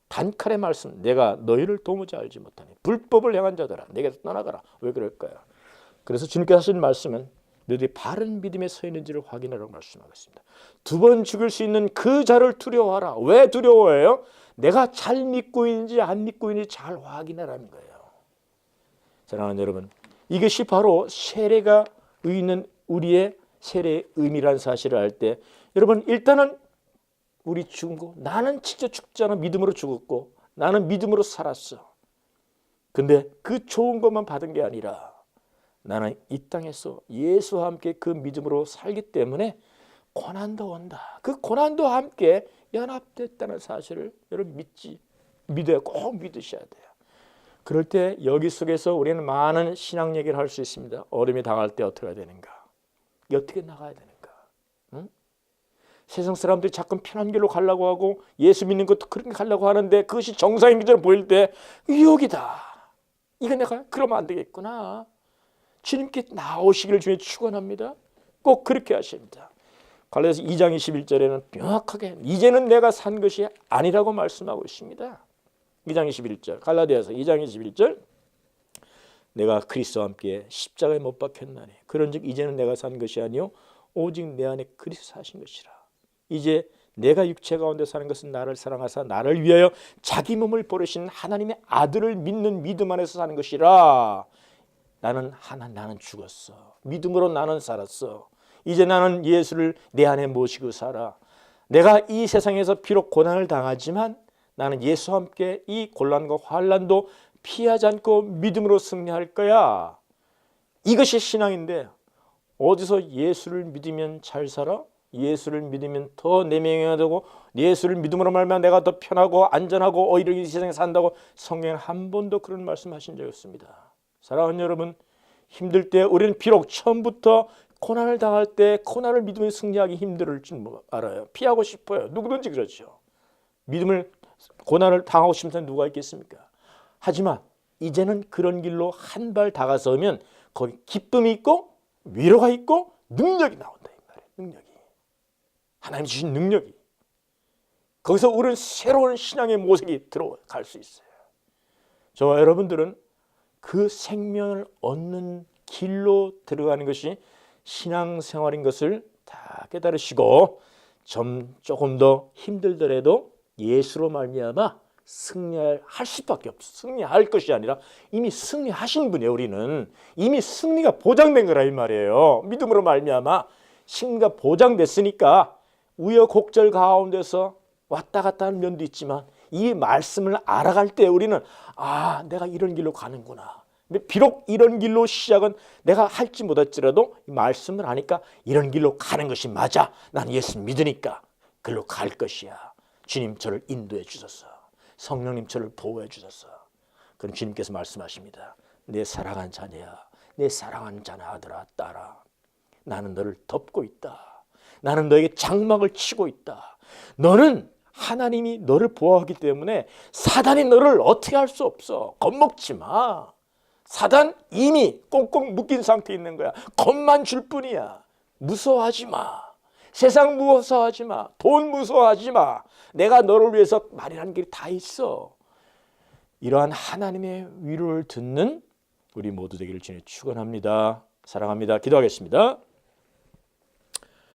단칼의 말씀 내가 너희를 도무지 알지 못하니 불법을 행한 자들아 내게서 떠나가라. 왜 그럴까요? 그래서 주님께서 하신 말씀은 너희들이 바른 믿음에 서 있는지를 확인하라고 말씀하고 있습니다. 두 번 죽을 수 있는 그 자를 두려워하라. 왜 두려워해요? 내가 잘 믿고 있는지 안 믿고 있는지 잘 확인하라는 거예요. 사랑하는 여러분, 이것이 바로 세례가 있는 우리의 세례의 의미라는 사실을 알 때 여러분 일단은 우리 죽은 거 나는 진짜 죽지 않아 믿음으로 죽었고 나는 믿음으로 살았어. 근데 그 좋은 것만 받은 게 아니라 나는 이 땅에서 예수와 함께 그 믿음으로 살기 때문에 고난도 온다. 그 고난도 함께 연합됐다는 사실을 여러분 믿어야 꼭 믿으셔야 돼요. 그럴 때 여기 속에서 우리는 많은 신앙 얘기를 할 수 있습니다. 어려움이 당할 때 어떻게 해야 되는가? 어떻게 나가야 되는가? 응? 세상 사람들이 자꾸 편한 길로 가려고 하고 예수 믿는 것도 그렇게 가려고 하는데 그것이 정상인 것처럼 보일 때 여기다. 이거 내가 그러면 안 되겠구나. 주님께 나오시기를 주님 축원합니다. 꼭 그렇게 하십니다. 갈라디아서 2장 21절에는 명확하게 이제는 내가 산 것이 아니라고 말씀하고 있습니다. 2장 21절 갈라디아서 2장 21절 내가 그리스도와 함께 십자가에 못 박혔나니 그런즉 이제는 내가 산 것이 아니요 오직 내 안에 그리스도 사신 것이라. 이제 내가 육체 가운데 사는 것은 나를 사랑하사 나를 위하여 자기 몸을 버리신 하나님의 아들을 믿는 믿음 안에서 사는 것이라. 나는 죽었어. 믿음으로 나는 살았어. 이제 나는 예수를 내 안에 모시고 살아. 내가 이 세상에서 비록 고난을 당하지만 나는 예수와 함께 이 곤란과 환난도 피하지 않고 믿음으로 승리할 거야. 이것이 신앙인데 어디서 예수를 믿으면 잘 살아? 예수를 믿으면 더 내 명예가 되고 예수를 믿음으로 말하면 내가 더 편하고 안전하고 오히려 이 세상에 산다고 성경은 한 번도 그런 말씀하신 적이 없습니다. 사랑하는 여러분, 힘들 때 우리는 비록 처음부터 고난을 당할 때 고난을 믿으며 승리하기 힘들 줄 알아요. 피하고 싶어요. 누구든지 그렇죠. 고난을 당하고 싶은 사람이 누가 있겠습니까? 하지만 이제는 그런 길로 한 발 다가서면 거기 기쁨이 있고 위로가 있고 능력이 나온다 이 말이에요. 능력이. 하나님 주신 능력이. 거기서 우리는 새로운 신앙의 모색이 들어갈 수 있어요. 저와 여러분들은 그 생명을 얻는 길로 들어가는 것이 신앙생활인 것을 다 깨달으시고 조금 더 힘들더라도 예수로 말미암아 승리할 수밖에 없어. 승리할 것이 아니라 이미 승리하신 분이에요. 우리는 이미 승리가 보장된 거라 이 말이에요. 믿음으로 말미암아 승리가 보장됐으니까 우여곡절 가운데서 왔다 갔다 하는 면도 있지만 이 말씀을 알아갈 때 우리는 내가 이런 길로 가는구나. 비록 이런 길로 시작은 내가 할지 못할지라도 이 말씀을 하니까 이런 길로 가는 것이 맞아. 난 예수 믿으니까 그걸로 갈 것이야. 주님 저를 인도해 주소서. 성령님 저를 보호해 주소서. 그럼 주님께서 말씀하십니다. 내 사랑하는 자녀야, 내 사랑하는 자녀 아들아 딸아, 나는 너를 덮고 있다. 나는 너에게 장막을 치고 있다. 너는 하나님이 너를 보호하기 때문에 사단이 너를 어떻게 할 수 없어. 겁먹지 마. 사단 이미 꽁꽁 묶인 상태에 있는 거야. 겁만 줄 뿐이야. 무서워하지 마. 세상 무서워하지 마. 돈 무서워하지 마. 내가 너를 위해서 마련한 길이 다 있어. 이러한 하나님의 위로를 듣는 우리 모두 되기를 주님 축원합니다. 사랑합니다. 기도하겠습니다.